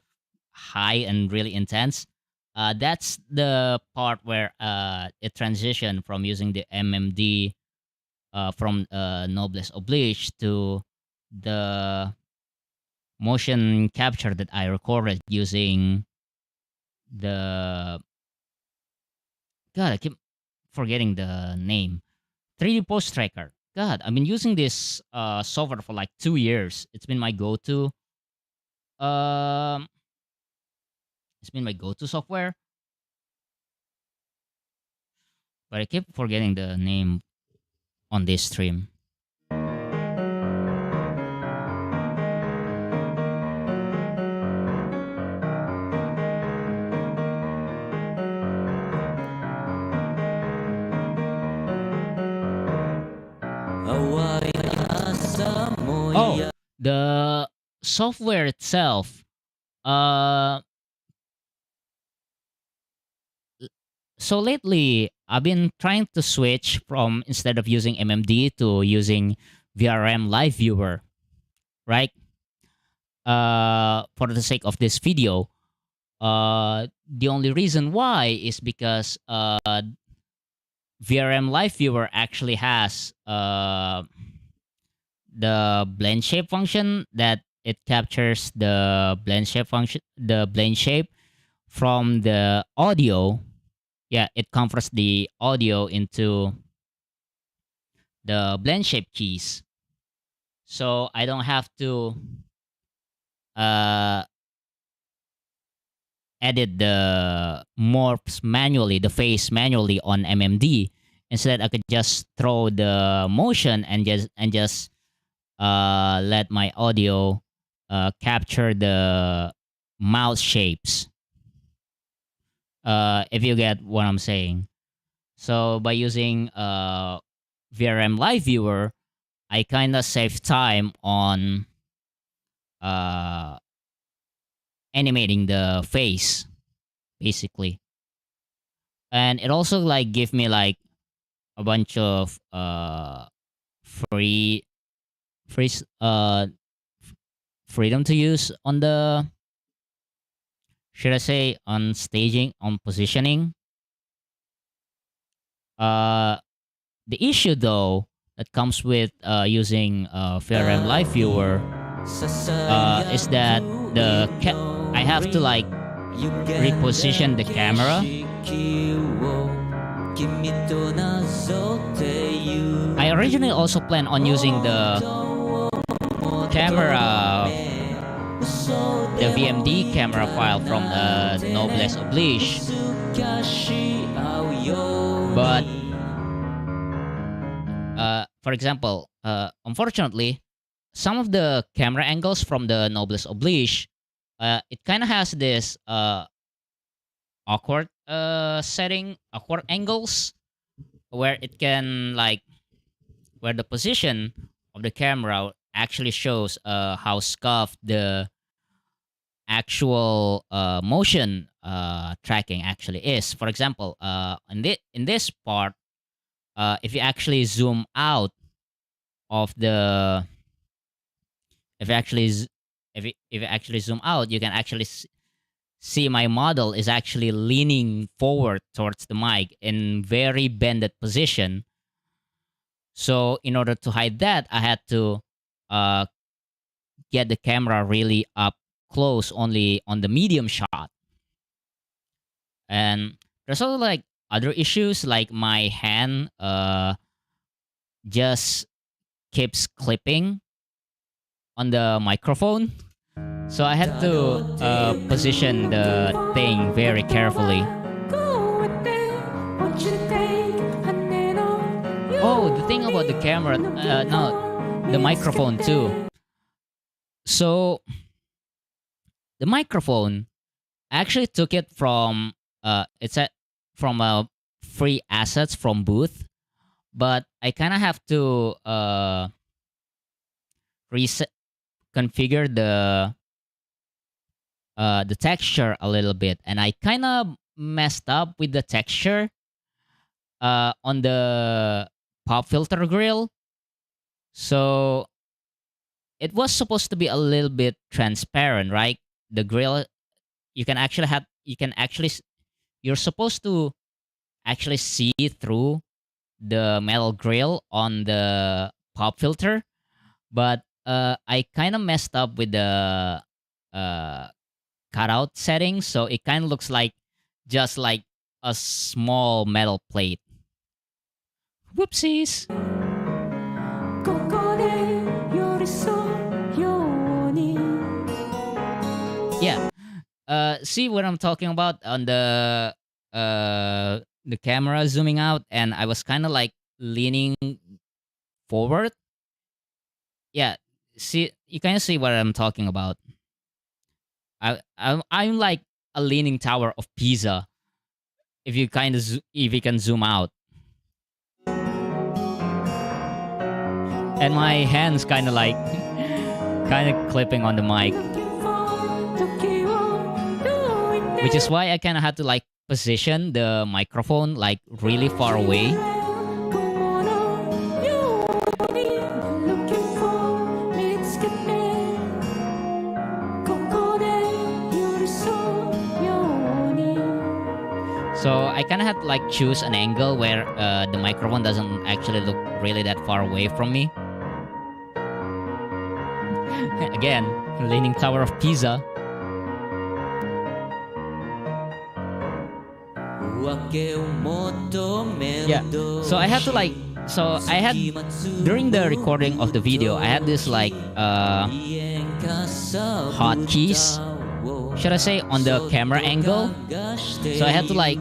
high and really intense. That's the part where it transitioned from using the MMD from Noblesse Oblige to the motion capture that I recorded using the God, I keep forgetting the name. 3D Post Tracker. God, I've been using this software for like 2 years. It's been my go-to. Um, it's been my go-to software, but I keep forgetting the name on this stream. Oh, the software itself. Uh, so lately I've been trying to switch from instead of using MMD to using VRM Live Viewer, right? For the sake of this video, the only reason why is because VRM Live Viewer actually has the blend shape function that it captures the blend shape from the audio. Yeah, it converts the audio into the blend shape keys. So I don't have to uh, edit the morphs manually, the face manually on MMD. Instead, I could just throw the motion and just let my audio capture the mouth shapes. If you get what I'm saying. So by using VRM Live Viewer, I kind of save time on uh, animating the face, basically, and it also like give me like a bunch of free free freedom to use on the, should I say, on staging, on positioning. Uh, the issue though that comes with using VRM Live Viewer is that I have to like reposition the camera. I originally also planned on using the camera, the VMD camera file from the Noblesse Oblige, but for example, unfortunately, some of the camera angles from the Noblesse Oblige, it kind of has this awkward setting, awkward angles, where it can like where the position of the camera actually shows how scuffed the actual motion tracking actually is. For example, in this part, if you actually zoom out of the, if you actually if you actually zoom out, you can actually see my model is actually leaning forward towards the mic in very bended position. So in order to hide that, I had to uh, get the camera really up close, only on the medium shot. And there's also like other issues, like my hand just keeps clipping on the microphone. So I had to position the thing very carefully. Oh, the thing about the camera, no, the microphone too. So the microphone, I actually took it from from a free assets from Booth, but I kind of have to reset, configure the texture a little bit, and I kind of messed up with the texture on the pop filter grill. So it was supposed to be a little bit transparent, right? The grill, you can actually have, you can actually, you're supposed to actually see through the metal grill on the pop filter, but I kind of messed up with the uh cutout settings, so it kind of looks like just like a small metal plate. Whoopsies. Yeah. See what I'm talking about on the camera zooming out, and I was kind of like leaning forward. Yeah. See, you kind of see what I'm talking about. I'm like a leaning tower of Pisa. If you kind of if you can zoom out, and my hands kind of like kind of clipping on the mic, which is why I kind of had to like position the microphone like really far away. So I kind of had to like choose an angle where the microphone doesn't actually look really that far away from me. Again, Leaning Tower of Pisa. Yeah. So I had to like I had during the recording of the video, I had this like hotkeys, should I say, on the camera angle. So I had to like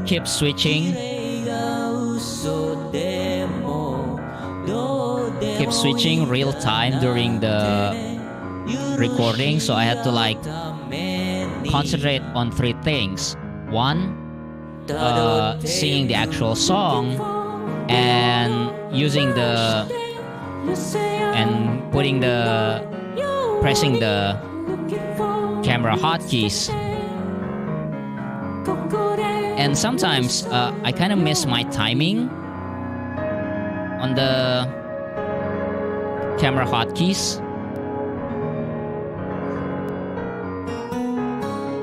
keep switching real time during the recording. So I had to like concentrate on three things. One, singing the actual song and using the and putting the pressing the camera hotkeys. And sometimes I kind of miss my timing on the camera hotkeys.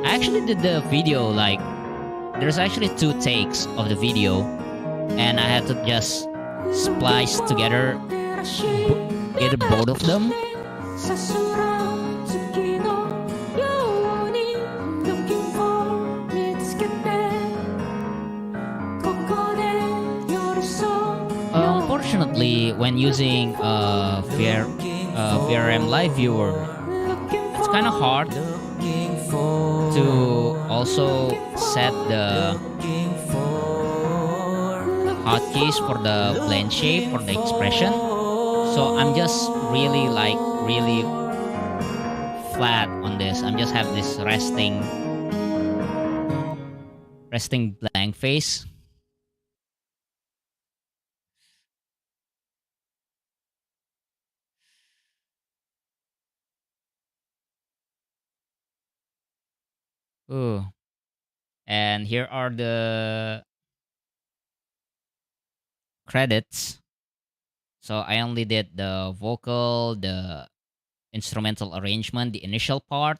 I actually did the video like there's actually 2 takes of the video, and I had to just splice together either both of them. Unfortunately, when using VRM Live Viewer, it's kind of hard to also set the hotkeys for the blend shape for the expression. So I'm just really flat on this. I'm just have this resting blank face. Ooh. And here are the credits. So I only did the vocal, the instrumental arrangement, the initial part,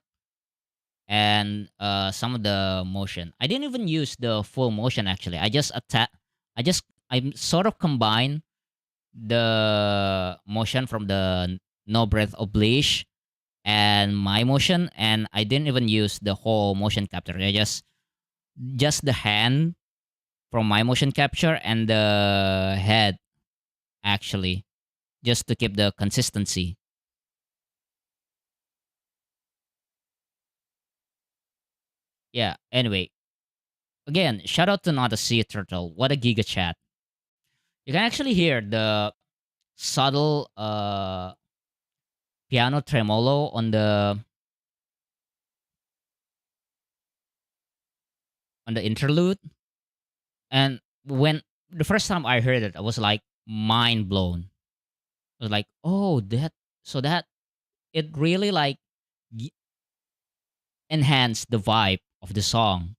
and some of the motion. I didn't even use the full motion actually. I sort of combine the motion from the No Breath Oblige and my motion, and I didn't even use the whole motion capture. I just the hand from my motion capture and the head actually, just to keep the consistency. Yeah. Anyway, again, shout out to Not a Sea Turtle. What a giga chat. You can actually hear the subtle piano tremolo on the interlude. And when the first time I heard it, I was like mind blown. I was like, oh, that it really like g- enhanced the vibe of the song.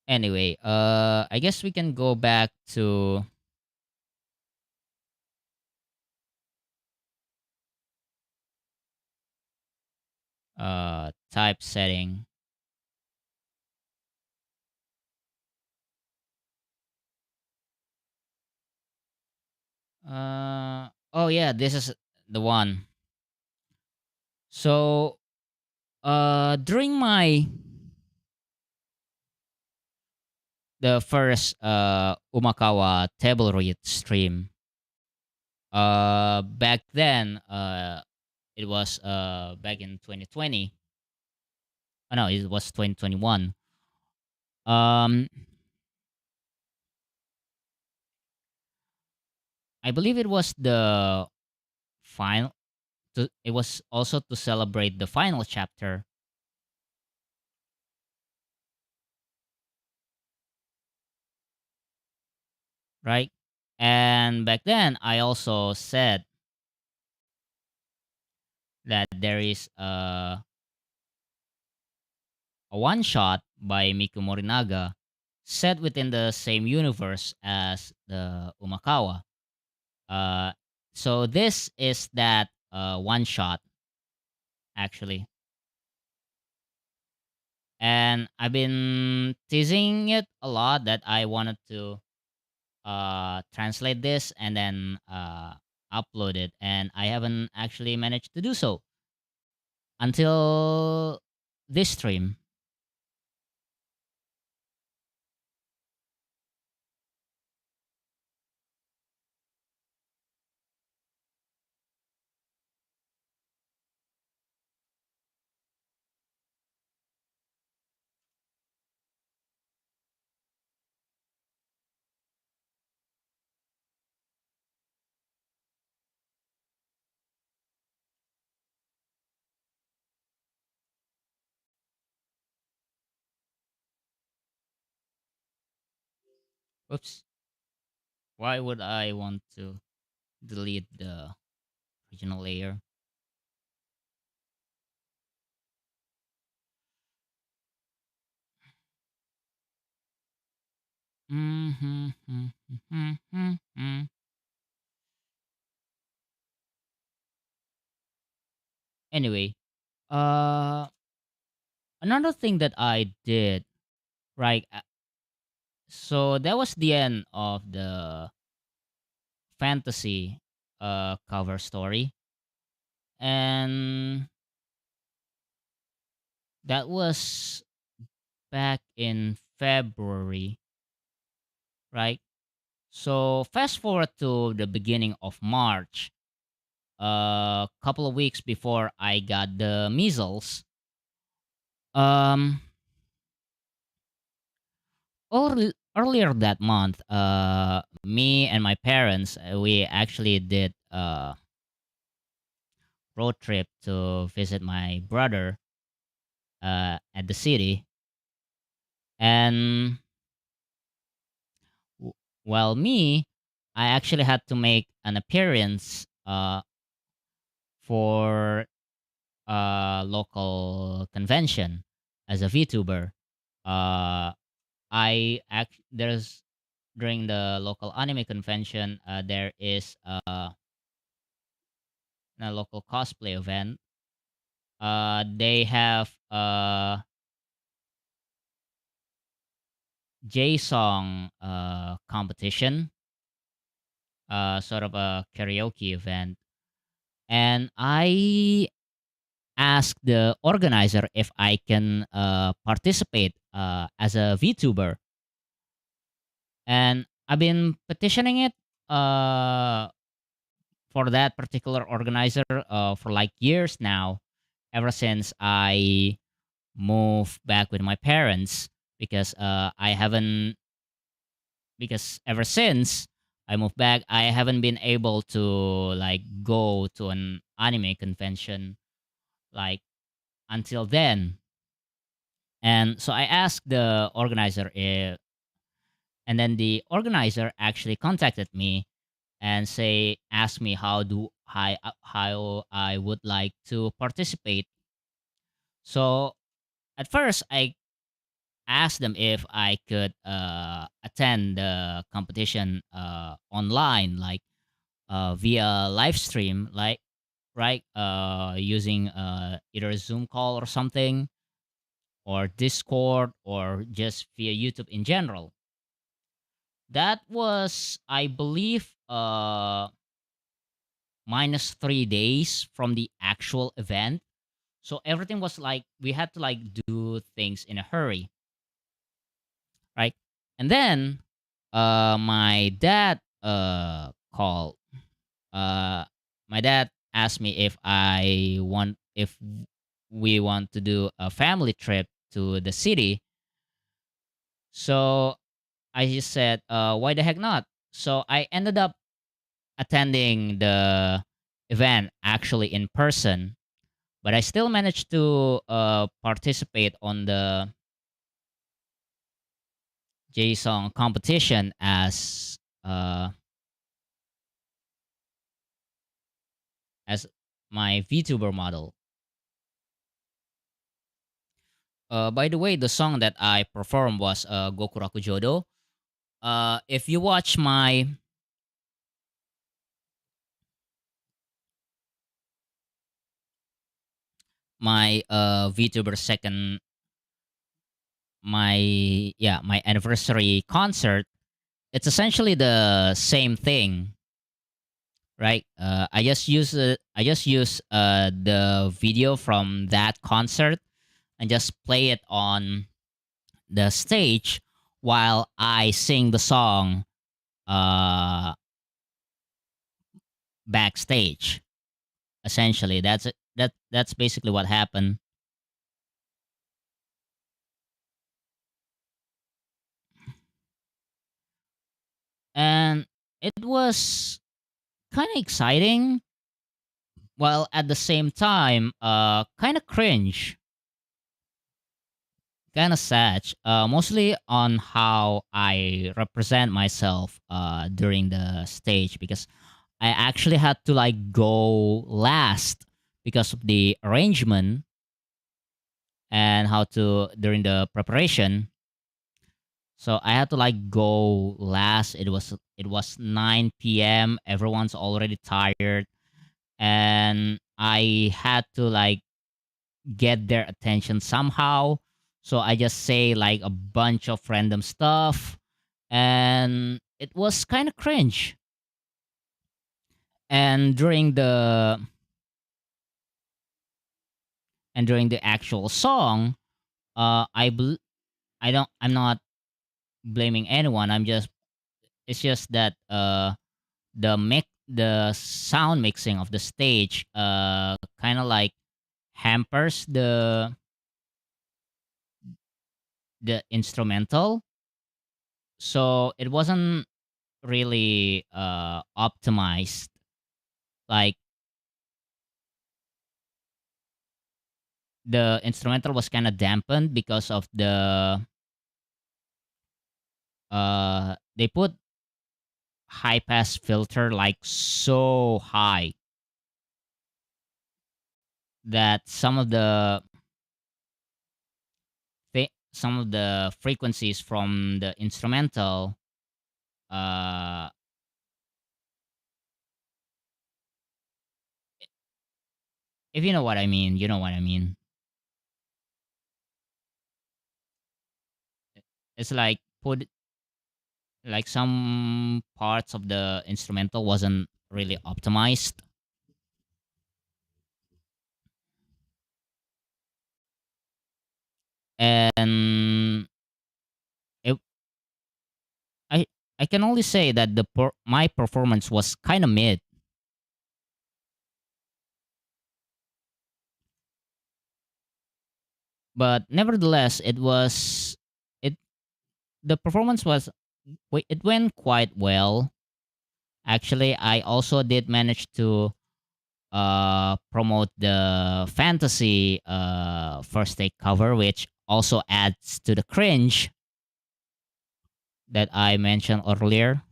Anyway, I guess we can go back to typesetting. Oh yeah, this is the one. So during my the first Umakawa table read stream, back then it was back in 2020. Oh no, it was 2021. Um I believe it was the final it was also to celebrate the final chapter, right? And back then I also said that there is a one shot by Miku Morinaga set within the same universe as the Umakawa. Uh, so this is that one shot actually, and I've been teasing it a lot that I wanted to translate this and then upload it, and I haven't actually managed to do so until this stream. Oops, why would I want to delete the original layer? Anyway, uh, another thing that I did, right? So that was the end of the fantasy cover story, and that was back in February, right? So fast forward to the beginning of March, a couple of weeks before I got the measles. Um, Earlier that month, me and my parents, we actually did a road trip to visit my brother at the city, and w- well, me, I actually had to make an appearance for a local convention as a VTuber. Uh, I act there's during the local anime convention. There is a local cosplay event. They have a J song competition, sort of a karaoke event, and I asked the organizer if I can participate as a VTuber, and I've been petitioning it uh, for that particular organizer for like years now, ever since I moved back with my parents, because I haven't because ever since I moved back, I haven't been able to like go to an anime convention like until then. And so I asked the organizer if, and then the organizer actually contacted me and say ask me how I would like to participate. So at first I asked them if I could attend the competition online, like via live stream, like right, using either a Zoom call or something, or Discord, or just via YouTube in general. That was, I believe, minus 3 days from the actual event. So everything was like we had to like do things in a hurry, right? And then my dad called. Uh my dad asked me if we want to do a family trip to the city. So I just said, why the heck not? So I ended up attending the event actually in person, but I still managed to participate on the JSON competition uh, as my VTuber model. By the way, the song that I performed was Gokuraku Jodo. If you watch my VTuber second my yeah my anniversary concert, it's essentially the same thing, right? I just use the video from that concert and just play it on the stage while I sing the song uh backstage. Essentially, that's it. That's basically what happened. And it was kind of exciting while at the same time kind of cringe, kind of sad, mostly on how I represent myself during the stage, because I actually had to like go last because of the arrangement and how to during the preparation. So I had to like go last. It was 9 p.m. Everyone's already tired, and I had to like get their attention somehow. So I just say like a bunch of random stuff, and it was kind of cringe. And during the actual song, I'm not blaming anyone. It's just that the sound mixing of the stage kind of like hampers the instrumental, so it wasn't really optimized. Like the instrumental was kind of dampened because of they put high pass filter like so high that some of the frequencies from the instrumental, uh if you know what I mean, you know what I mean. It's like put like some parts of the instrumental wasn't really optimized, and it, I I can only say that my performance was kind of mid, but nevertheless it the performance was it went quite well. Actually, I also did manage to promote the fantasy first take cover, which also adds to the cringe that I mentioned earlier.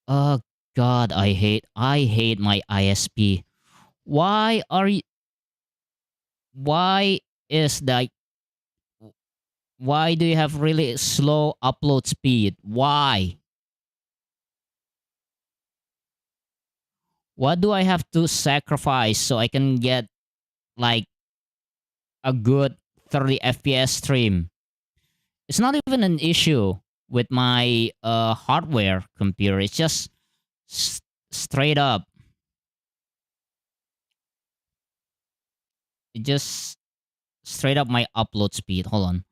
Oh God, I hate my ISP. Why are you? Why is that? Why do you have really slow upload speed? Why? What do I have to sacrifice so I can get like a good 30 FPS stream? It's not even an issue. with my hardware computer. It's just s- straight up. It just straight up my upload speed. Hold on.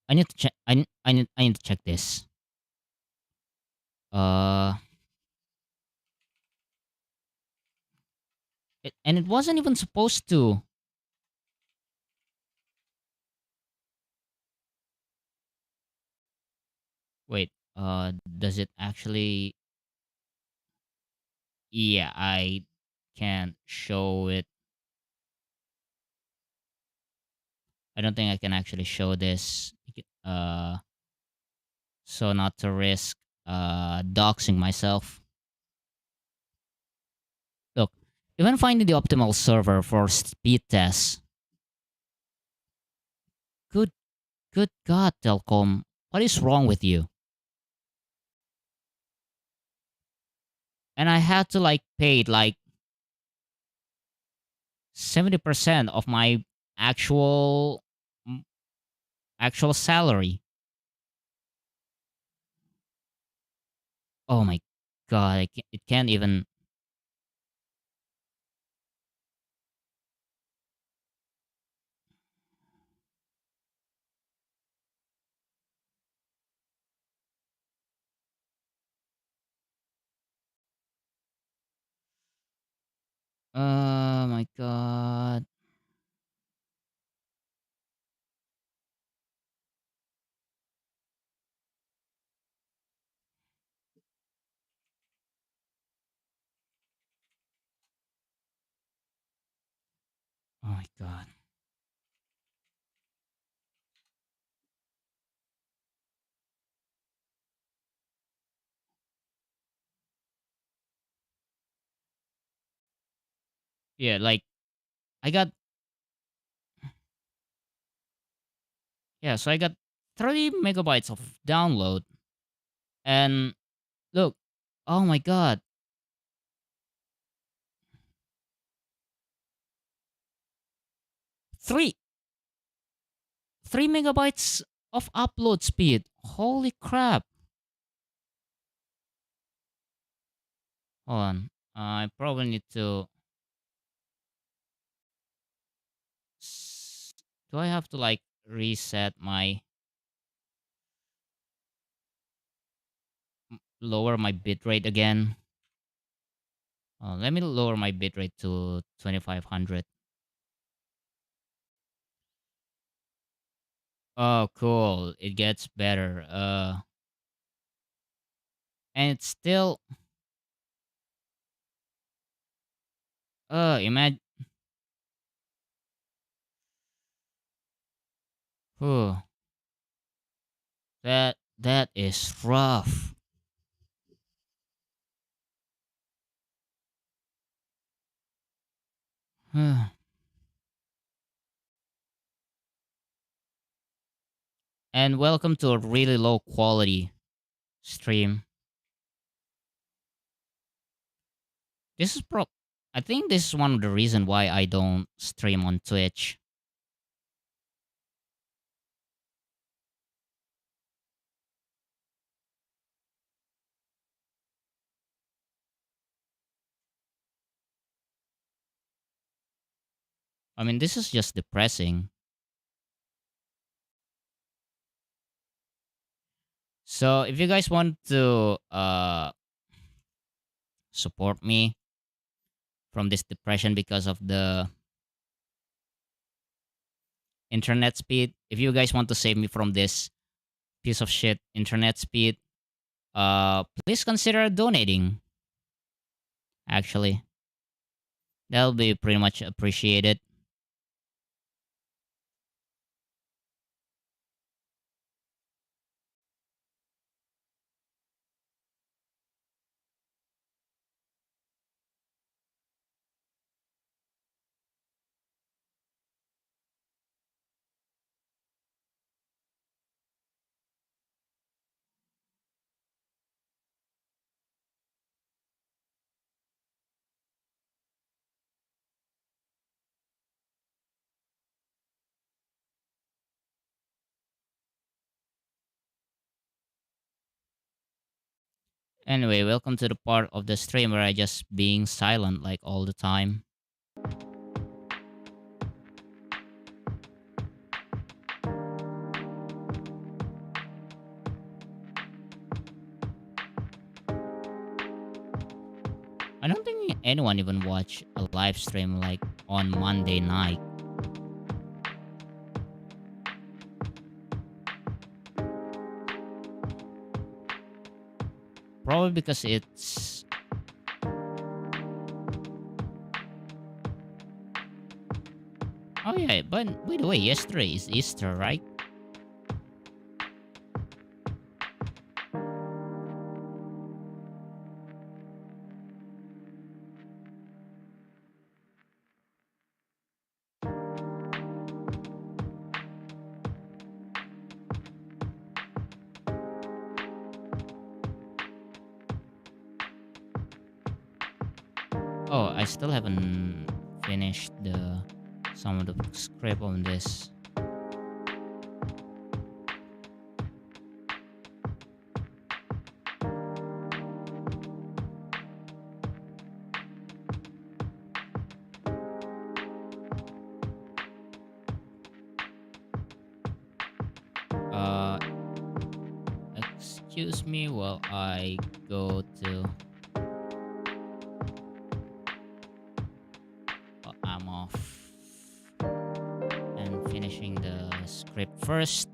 I need to check. I need to check this. Uh, and it wasn't even supposed to. Wait. Does it actually? Yeah, I can't show it. I don't think I can actually show this. So not to risk doxing myself. Look, even finding the optimal server for speed tests. Good, good God, Telcom, what is wrong with you? And I had to like pay like 70% of my actual mm, actual salary. Oh my God, it can't even. Oh my God. Oh my God. Yeah, like I got yeah, so I got 30 megabytes of download. And look, oh my God, three 3 megabytes of upload speed. Holy crap! Hold on, I probably need to. s- Do I have to like reset my lower my bitrate again? Let me lower my bitrate to 2500. Oh, cool! It gets better. And it's still. Imagine. That is rough. And welcome to a really low quality stream. This is pro. I think this is one of the reason why I don't stream on Twitch. I mean, this is just depressing. So if you guys want to support me from this depression because of the internet speed, if you guys want to save me from this piece of shit internet speed, please consider donating. Actually, that'll be pretty much appreciated. Anyway, welcome to the part of the stream where I just being silent like all the time. I don't think anyone even watch a live stream like on Monday night. Probably because it's oh yeah, but by the way, yesterday is Easter, right? Oh, I still haven't finished the some of the script on this. Uh, excuse me while I go to. Oh, I'm off and finishing the script first.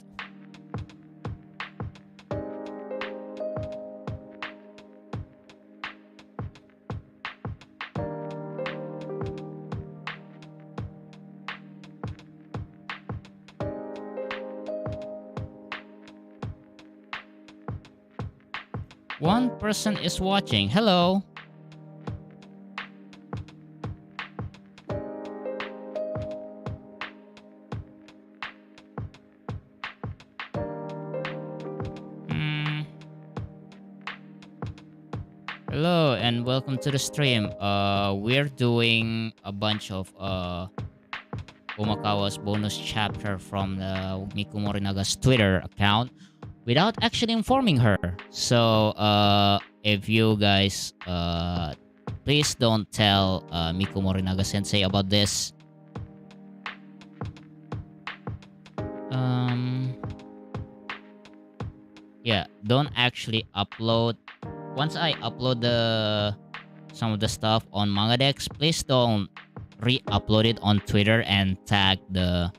One person is watching. Hello. Hmm. Hello and welcome to the stream. We're doing a bunch of Umakawa's bonus chapter from the Miku Morinaga's Twitter account without actually informing her. So if you guys please don't tell Miku Morinaga Sensei about this. Yeah, don't actually upload. Once I upload the some of the stuff on MangaDex, please don't re-upload it on Twitter and tag the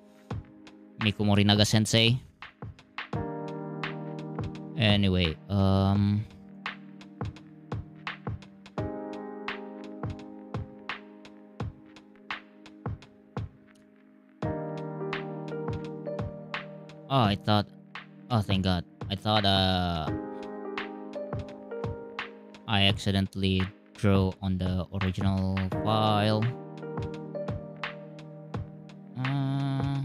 Miku Morinaga Sensei. Anyway, oh, I thought. Oh, thank God. I thought I accidentally drew on the original file. Uh,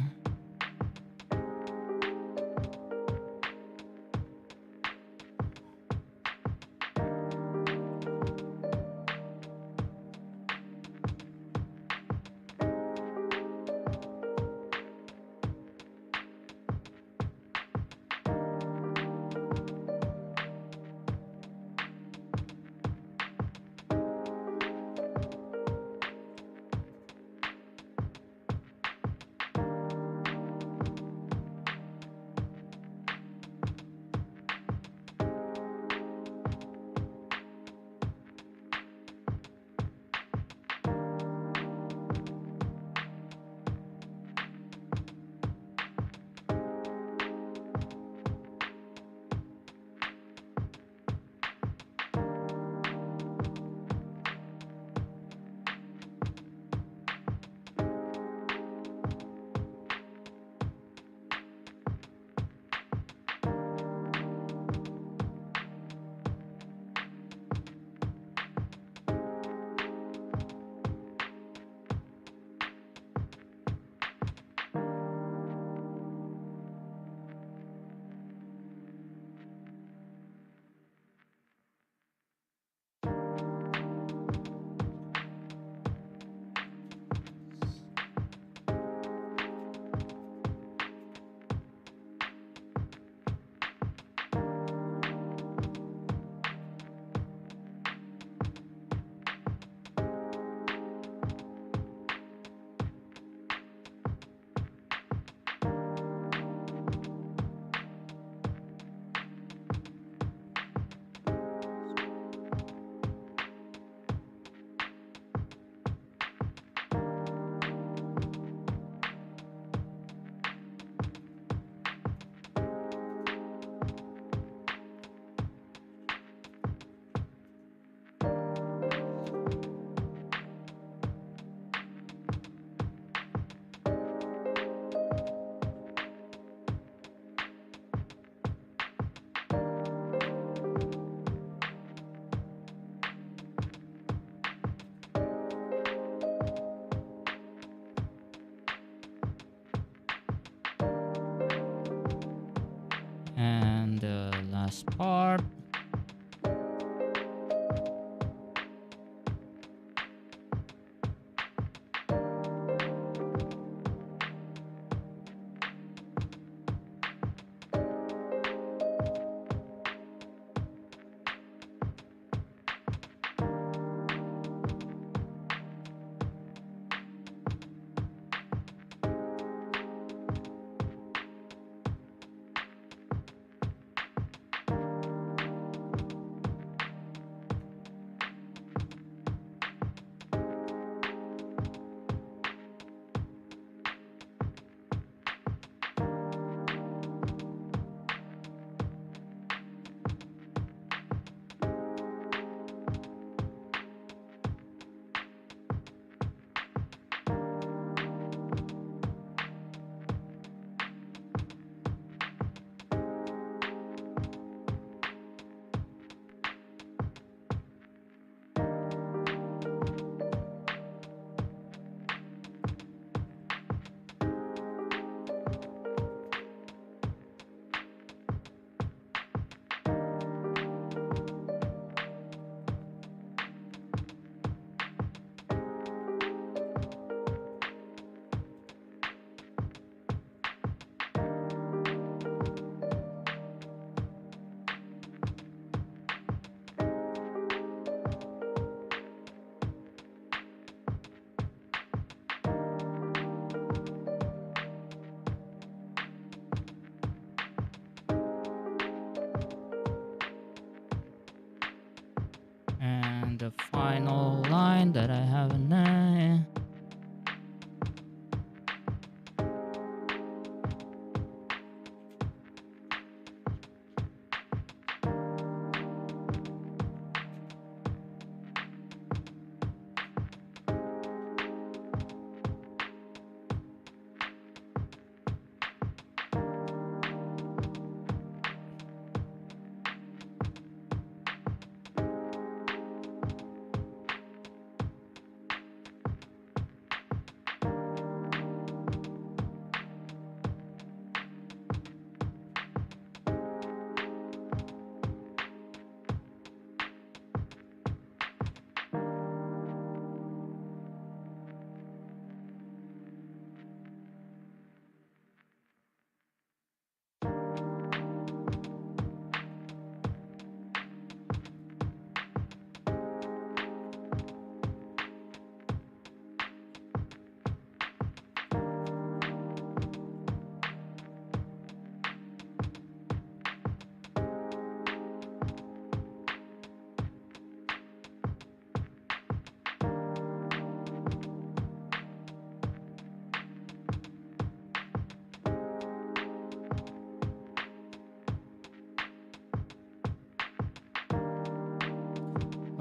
last part. And the final line that I have in there.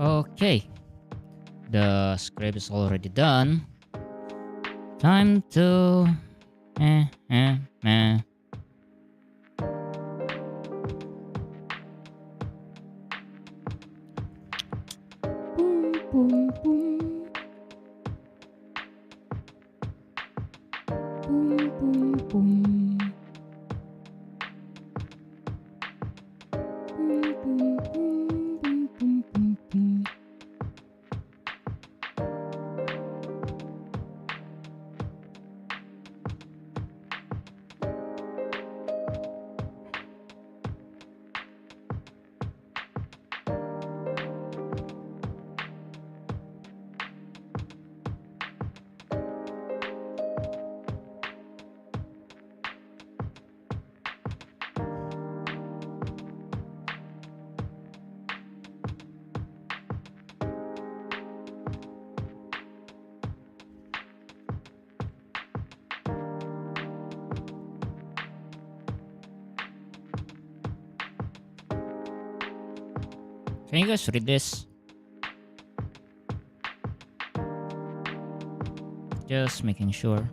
Okay, the script is already done. Time to eh, eh, eh. Boom, boom, boom. Boom, boom, boom. Boom, boom, boom, boom, boom, boom, boom. Can you guys read this? Just making sure.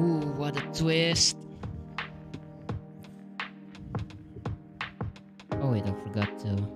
Ooh, what a twist. Oh wait, I forgot to.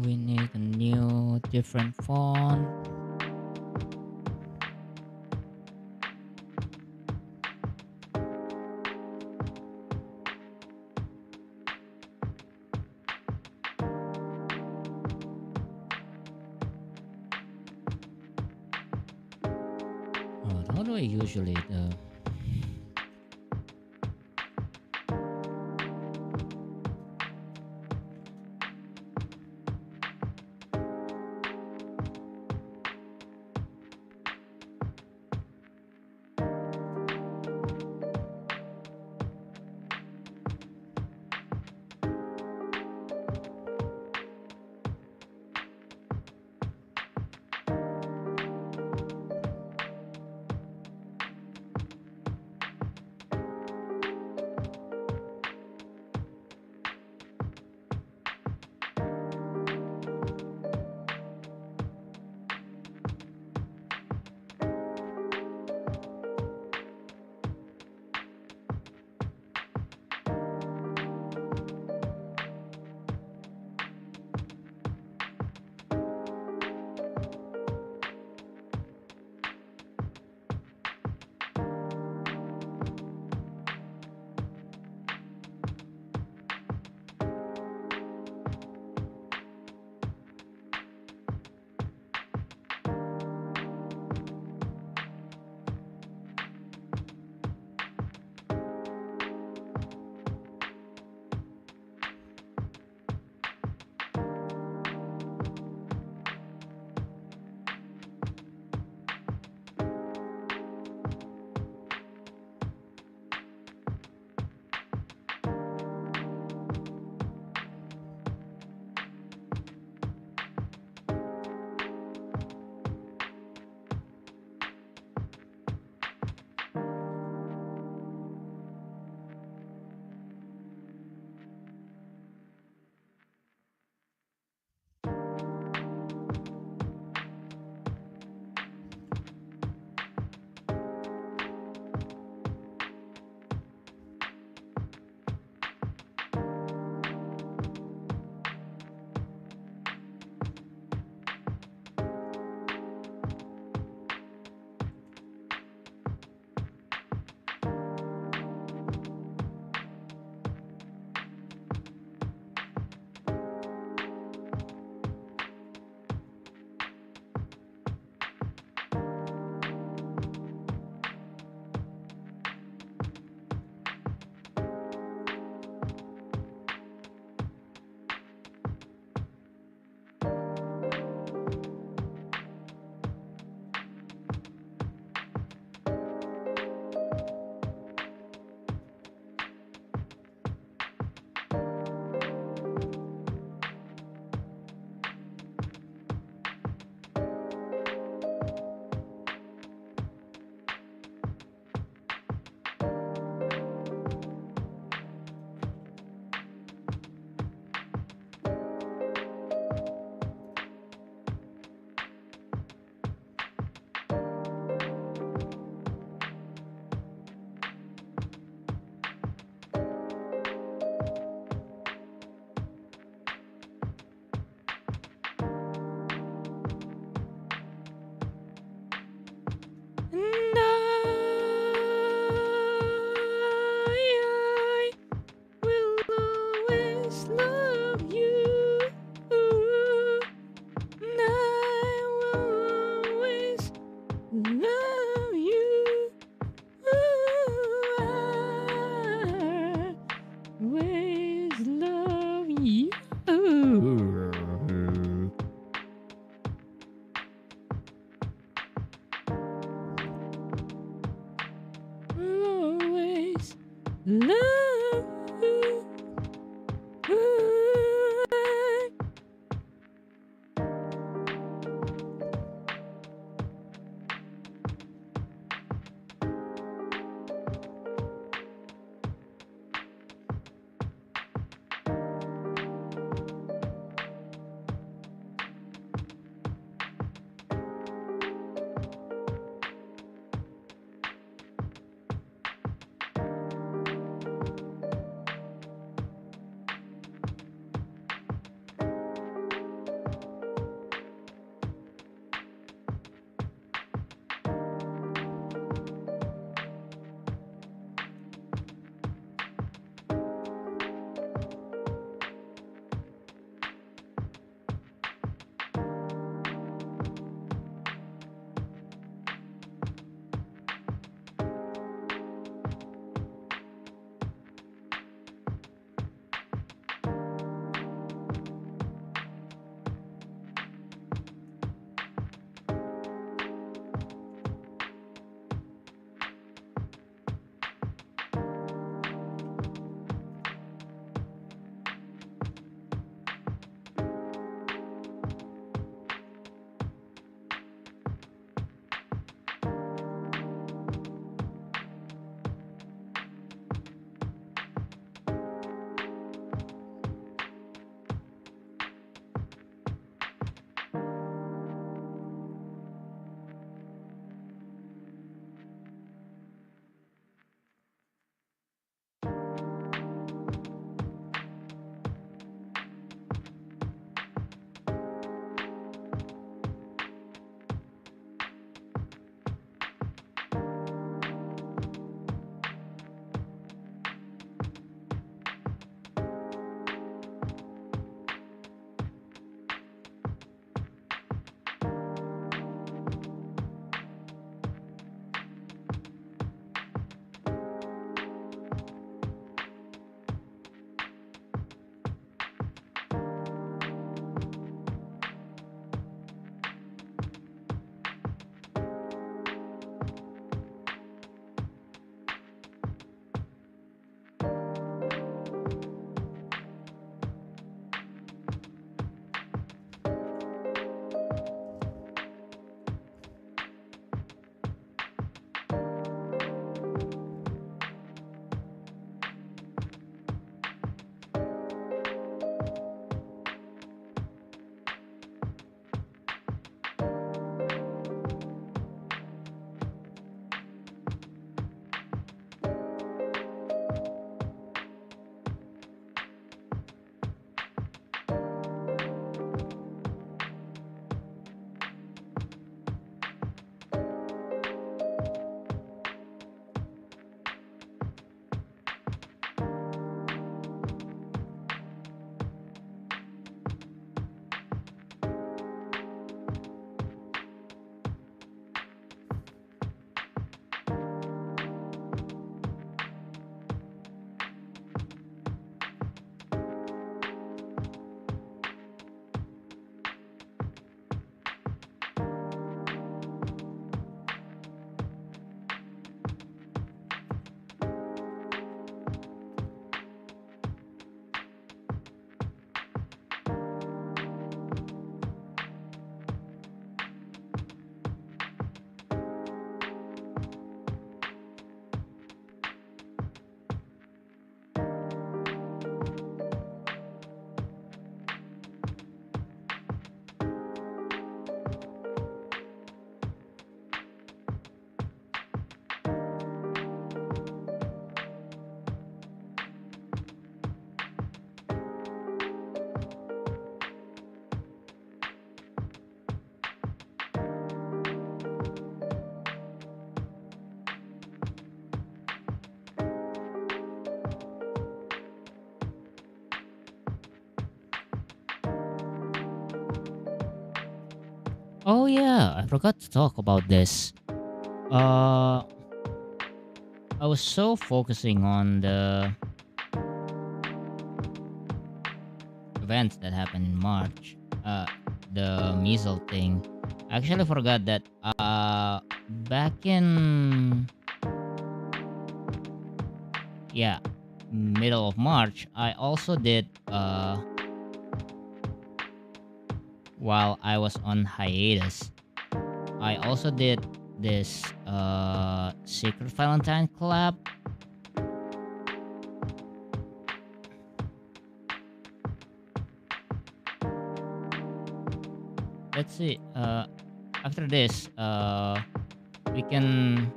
We need a new, different font. Oh, how do I usually do? Love. Oh yeah, I forgot to talk about this. Uh, I was so focusing on the events that happened in March. The measles thing. I actually forgot that. Back in yeah, middle of March, I also did while I was on hiatus. I also did this Secret Valentine collab. Let's see. After this, we can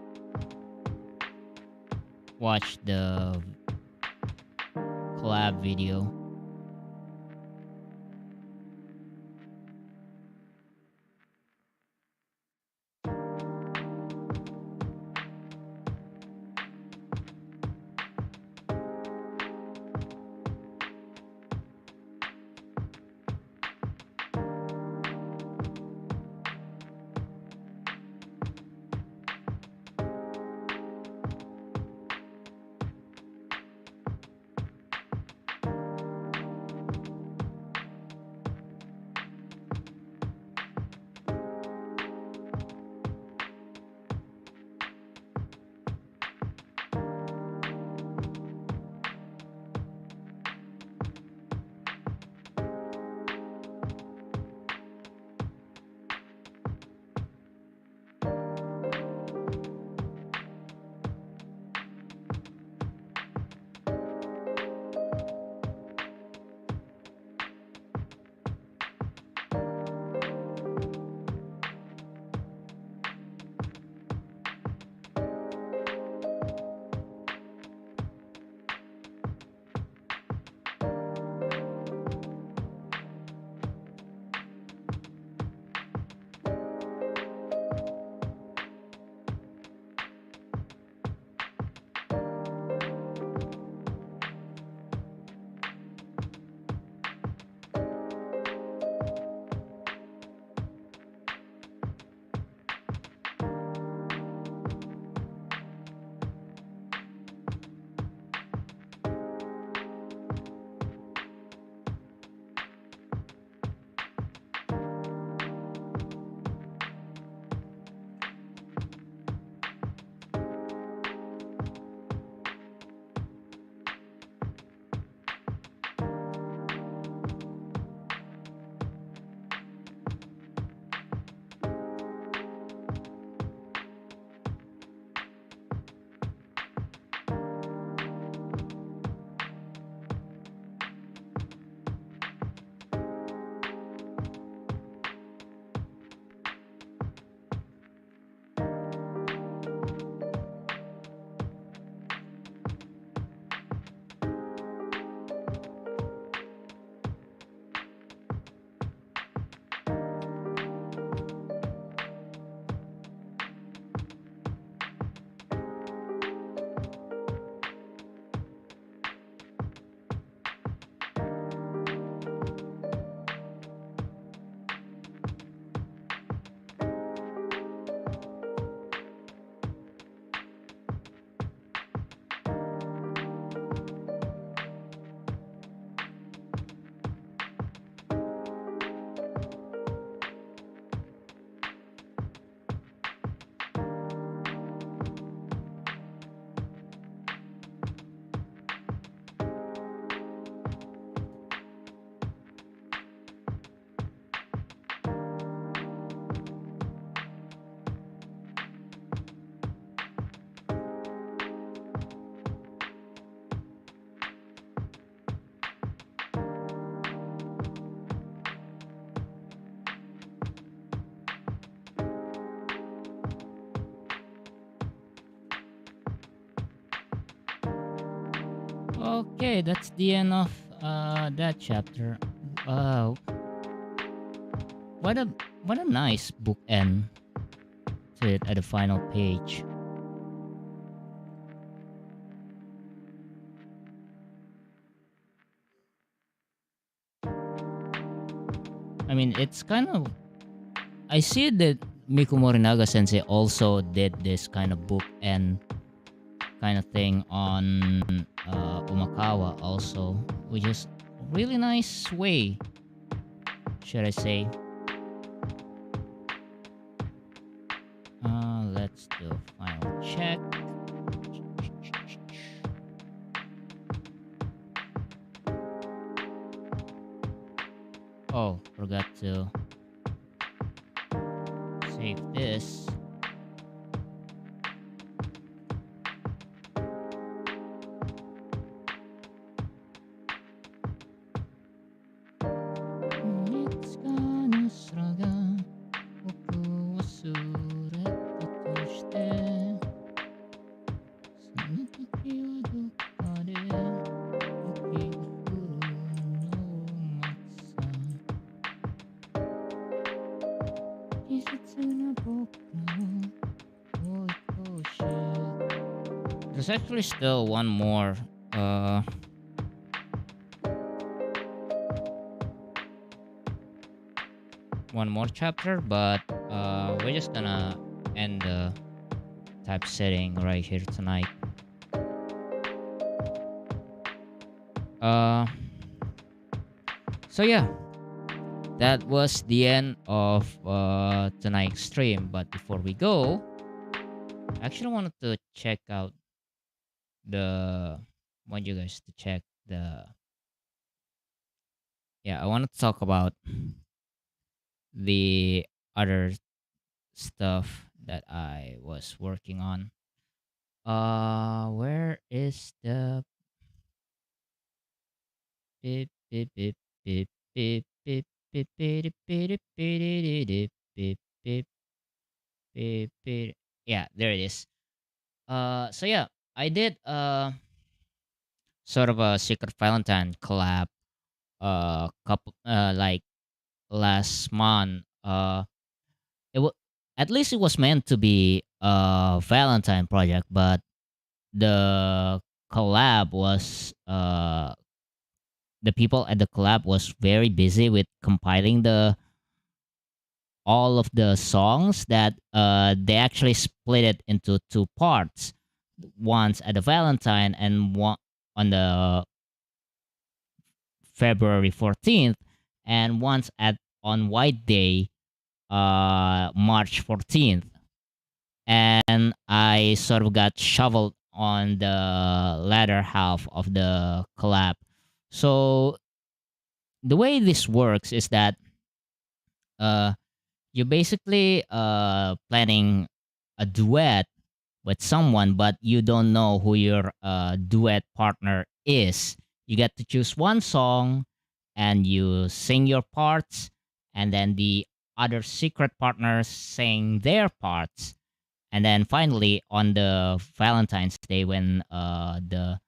watch the collab video. Okay, that's the end of that chapter. Wow, what a what a nice book end to it at the final page. I mean, it's kind of, I see that Miku Morinaga Sensei also did this kind of book end kind of thing on Umakawa also, which is really nice way, should I say. Let's do a final check. Oh, forgot to save this. There's actually still uh one more chapter, but we're just gonna end the typesetting right here tonight. Uh so yeah, that was the end of tonight's stream. But before we go, I actually wanted to check out the want you guys to check the yeah, I want to talk about the other stuff that I was working on. Where is the beep beep beep beep beep beep beep beep beep beep beep beep beep beep beep. Yeah, there it is. So yeah, I did sort of a Secret Valentine collab couple like last month. It was at least it was meant to be a Valentine project, but the collab was the people at the collab was very busy with compiling the all of the songs that they actually split it into two parts, once at the Valentine and one on the February 14th, and once at on White Day, March 14th. And I sort of got shoveled on the latter half of the collab. So the way this works is that uh, you're basically planning a duet with someone, but you don't know who your duet partner is. You get to choose one song and you sing your parts, and then the other secret partners sing their parts. And then finally, on the Valentine's Day, when the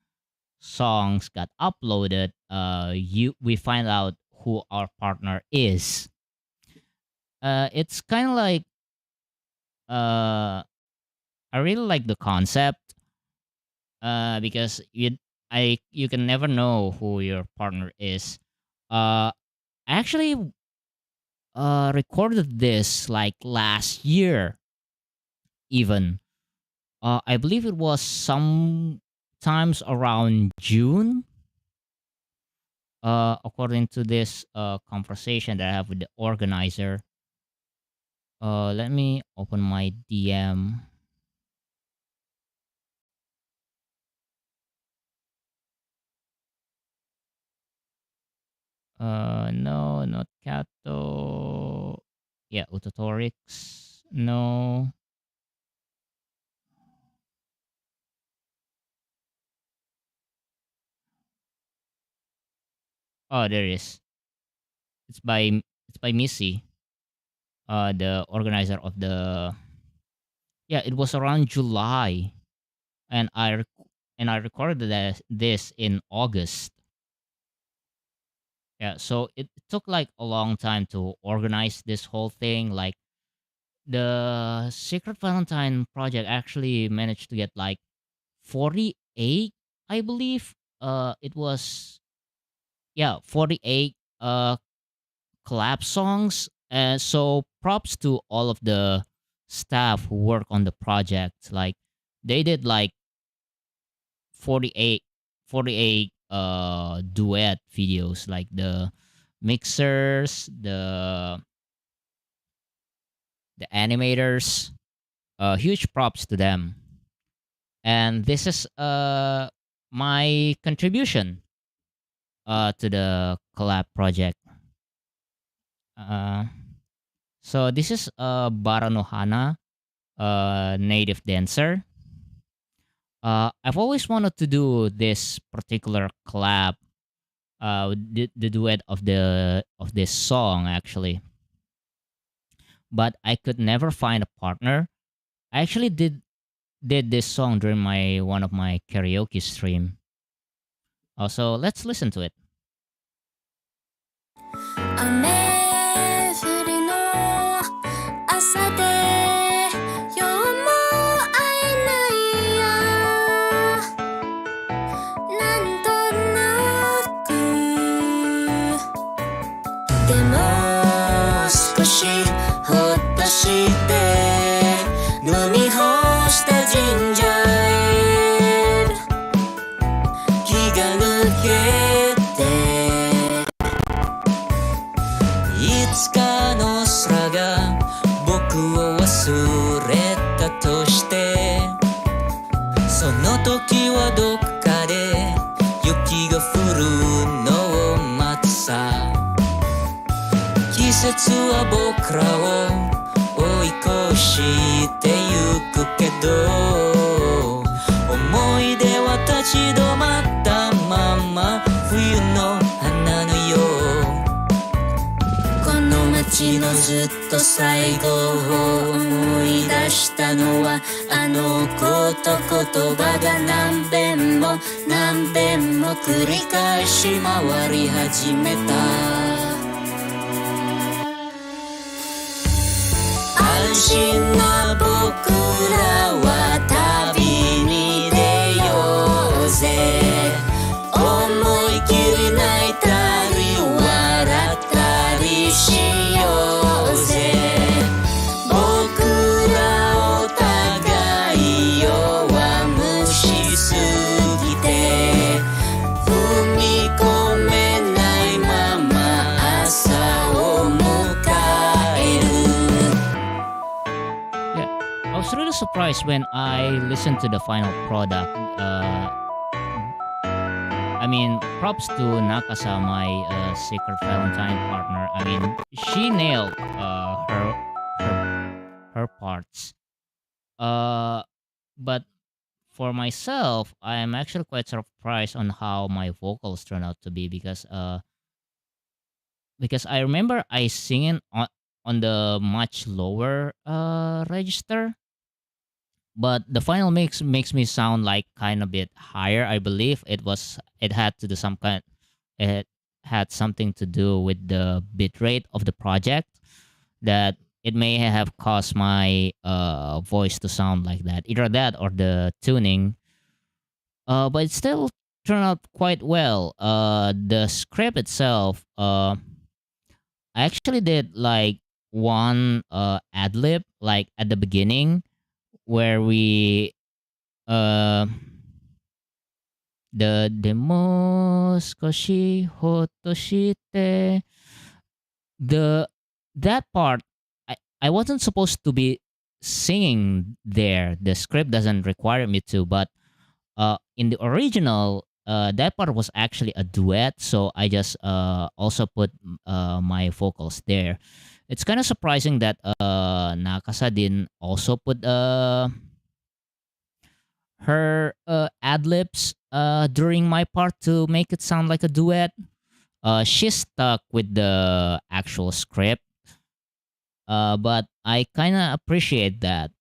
songs got uploaded, we find out who our partner is. It's kind of like uh, I really like the concept because you can never know who your partner is. I actually recorded this like last year even. I believe it was sometimes around June. According to this conversation that I have with the organizer. Let me open my DM. No, not Kato. Yeah, Utotorix. No. Oh, there it is. It's by Missy, the organizer of the. Yeah, it was around July, and I recorded this in August. Yeah, so it took like a long time to organize this whole thing. Like the Secret Valentine project actually managed to get like 48, I believe. It was yeah 48 collab songs. So props to all of the staff who work on the project. Like they did like 48, 48 duet videos, like the mixers, the animators. Huge props to them. And this is my contribution to the collab project. Uh, so this is Baranohana, native dancer. I've always wanted to do this particular collab, the duet of this song actually, but I could never find a partner. I actually did this song during my one of my karaoke stream. Also, let's listen to it. 雨降りの朝で今日も会えないやなんとなくでも少しほっとして飲み干したジンジャーエール気が抜けていつかの空が僕を忘れたとしてその時はどっかで雪が降るのを待つさ季節は僕らを追い越してゆくけど思い出は立ち止まったまま冬の花のようこの街のずっと最後を思い出したのはあの子と言葉が何遍も何遍も繰り返し回り始めた安心な僕らは旅に出ようぜ思いきり泣いたり笑ったりしようぜ僕らお互い弱無視すぎて踏み込めないまま朝を迎える Yeah, I was really surprised when I listened to the final product. I mean, props to Nakasa, my Secret Valentine partner. I mean, she nailed her parts. Uh, but for myself, I am actually quite surprised on how my vocals turned out to be because I remember I singing on the much lower register, but the final mix makes me sound like kind of bit higher. I believe it had to do some kind it had something to do with the bit rate of the project that it may have caused my voice to sound like that. Either that or the tuning. But it still turned out quite well. The script itself, I actually did like one ad lib like at the beginning where we uh the demo skoshi hotoshite the that part I wasn't supposed to be singing there. The script doesn't require me to, but in the original that part was actually a duet, so I just also put my vocals there. It's kind of surprising that Nakasa didn't also put her ad libs during my part to make it sound like a duet. She stuck with the actual script, but I kind of appreciate that.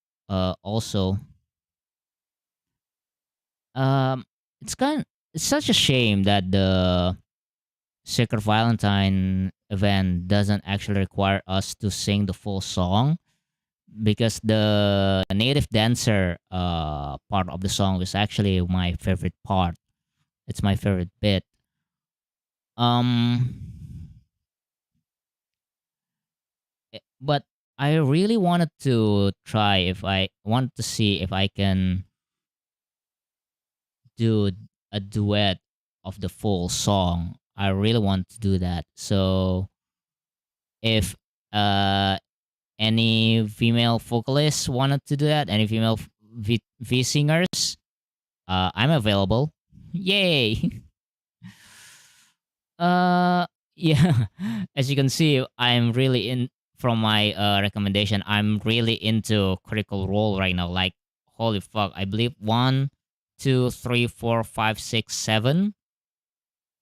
Also, um, it's such a shame that the Secret Valentine event doesn't actually require us to sing the full song because the native dancer part of the song is actually my favorite part. It's my favorite bit. Um, but I really wanted to try if I want to see if I can do a duet of the full song. I really want to do that. So if uh any female vocalists wanted to do that, any female V singers, I'm available. Yay! Yeah, as you can see, I'm really in from my recommendation. I'm really into Critical Role right now. Like, holy fuck! I believe one, two, three, four, five, six, seven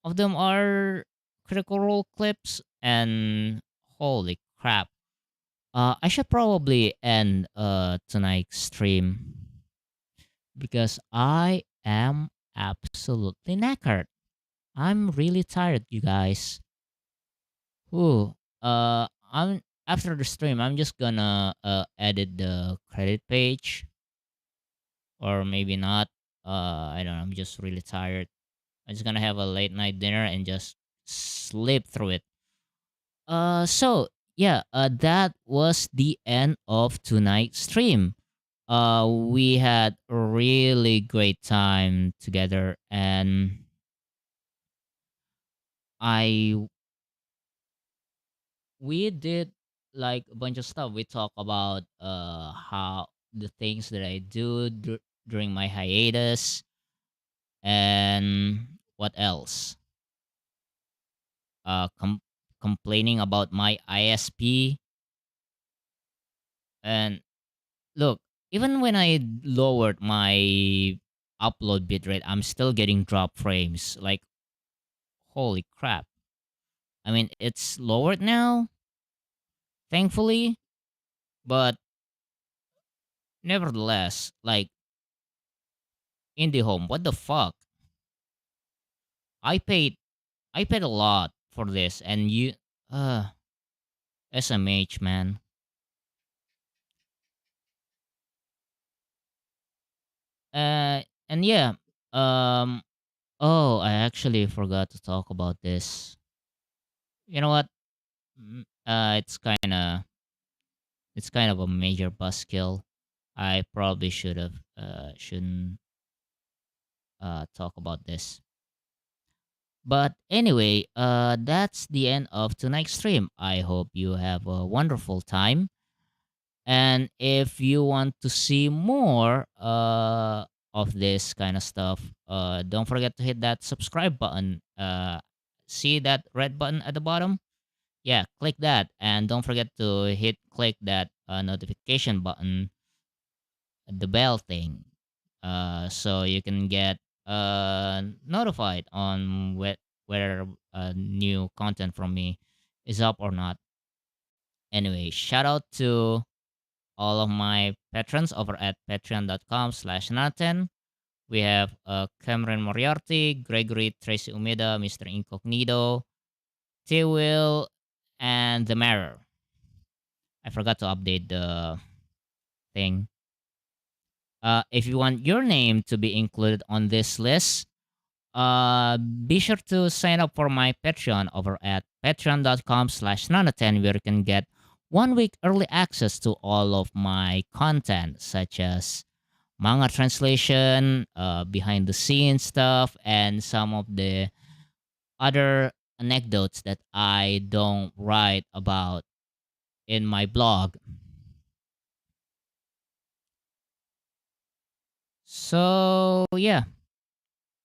of them are Critical Role clips, and holy crap! I should probably end tonight's stream because I am absolutely knackered. I'm really tired, you guys. Ooh, I'm after the stream. I'm just gonna edit the credit page, or maybe not. I don't know. I'm just really tired. I'm just gonna have a late night dinner and just sleep through it. So yeah, that was the end of tonight's stream. We had a really great time together, and I we did like a bunch of stuff. We talk about how the things that I do during my hiatus, and what else? Uh, com- Complaining about my ISP, and look, even when I lowered my upload bitrate, I'm still getting drop frames. Like, holy crap! I mean, it's lowered now, thankfully, but nevertheless, like IndieHome, what the fuck? I paid I paid a lot for this, and you, uh, SMH, man. And yeah, um, oh, I actually forgot to talk about this. You know what? It's kind of a major buzzkill. I probably shouldn't talk about this. But anyway, that's the end of tonight's stream. I hope you have a wonderful time. And if you want to see more of this kind of stuff, don't forget to hit that subscribe button. See that red button at the bottom? Yeah, click that. And don't forget to click that notification button, the bell thing, so you can get notified on whether new content from me is up or not. Anyway, shout out to all of my patrons over at patreon.com/Nanaten. We have Cameron Moriarty, Gregory, Tracy Umeda, Mr. Incognito, TWil, and the Mirror. I forgot to update the thing. If you want your name to be included on this list, be sure to sign up for my Patreon over at patreon.com/Nanaten, where you can get 1 week early access to all of my content, such as manga translation, behind the scenes stuff, and some of the other anecdotes that I don't write about in my blog. So yeah,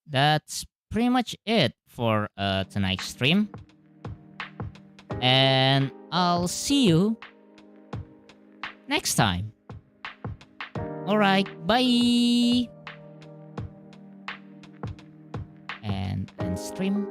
that's pretty much it for tonight's stream. And I'll see you next time. Alright, bye! And stream.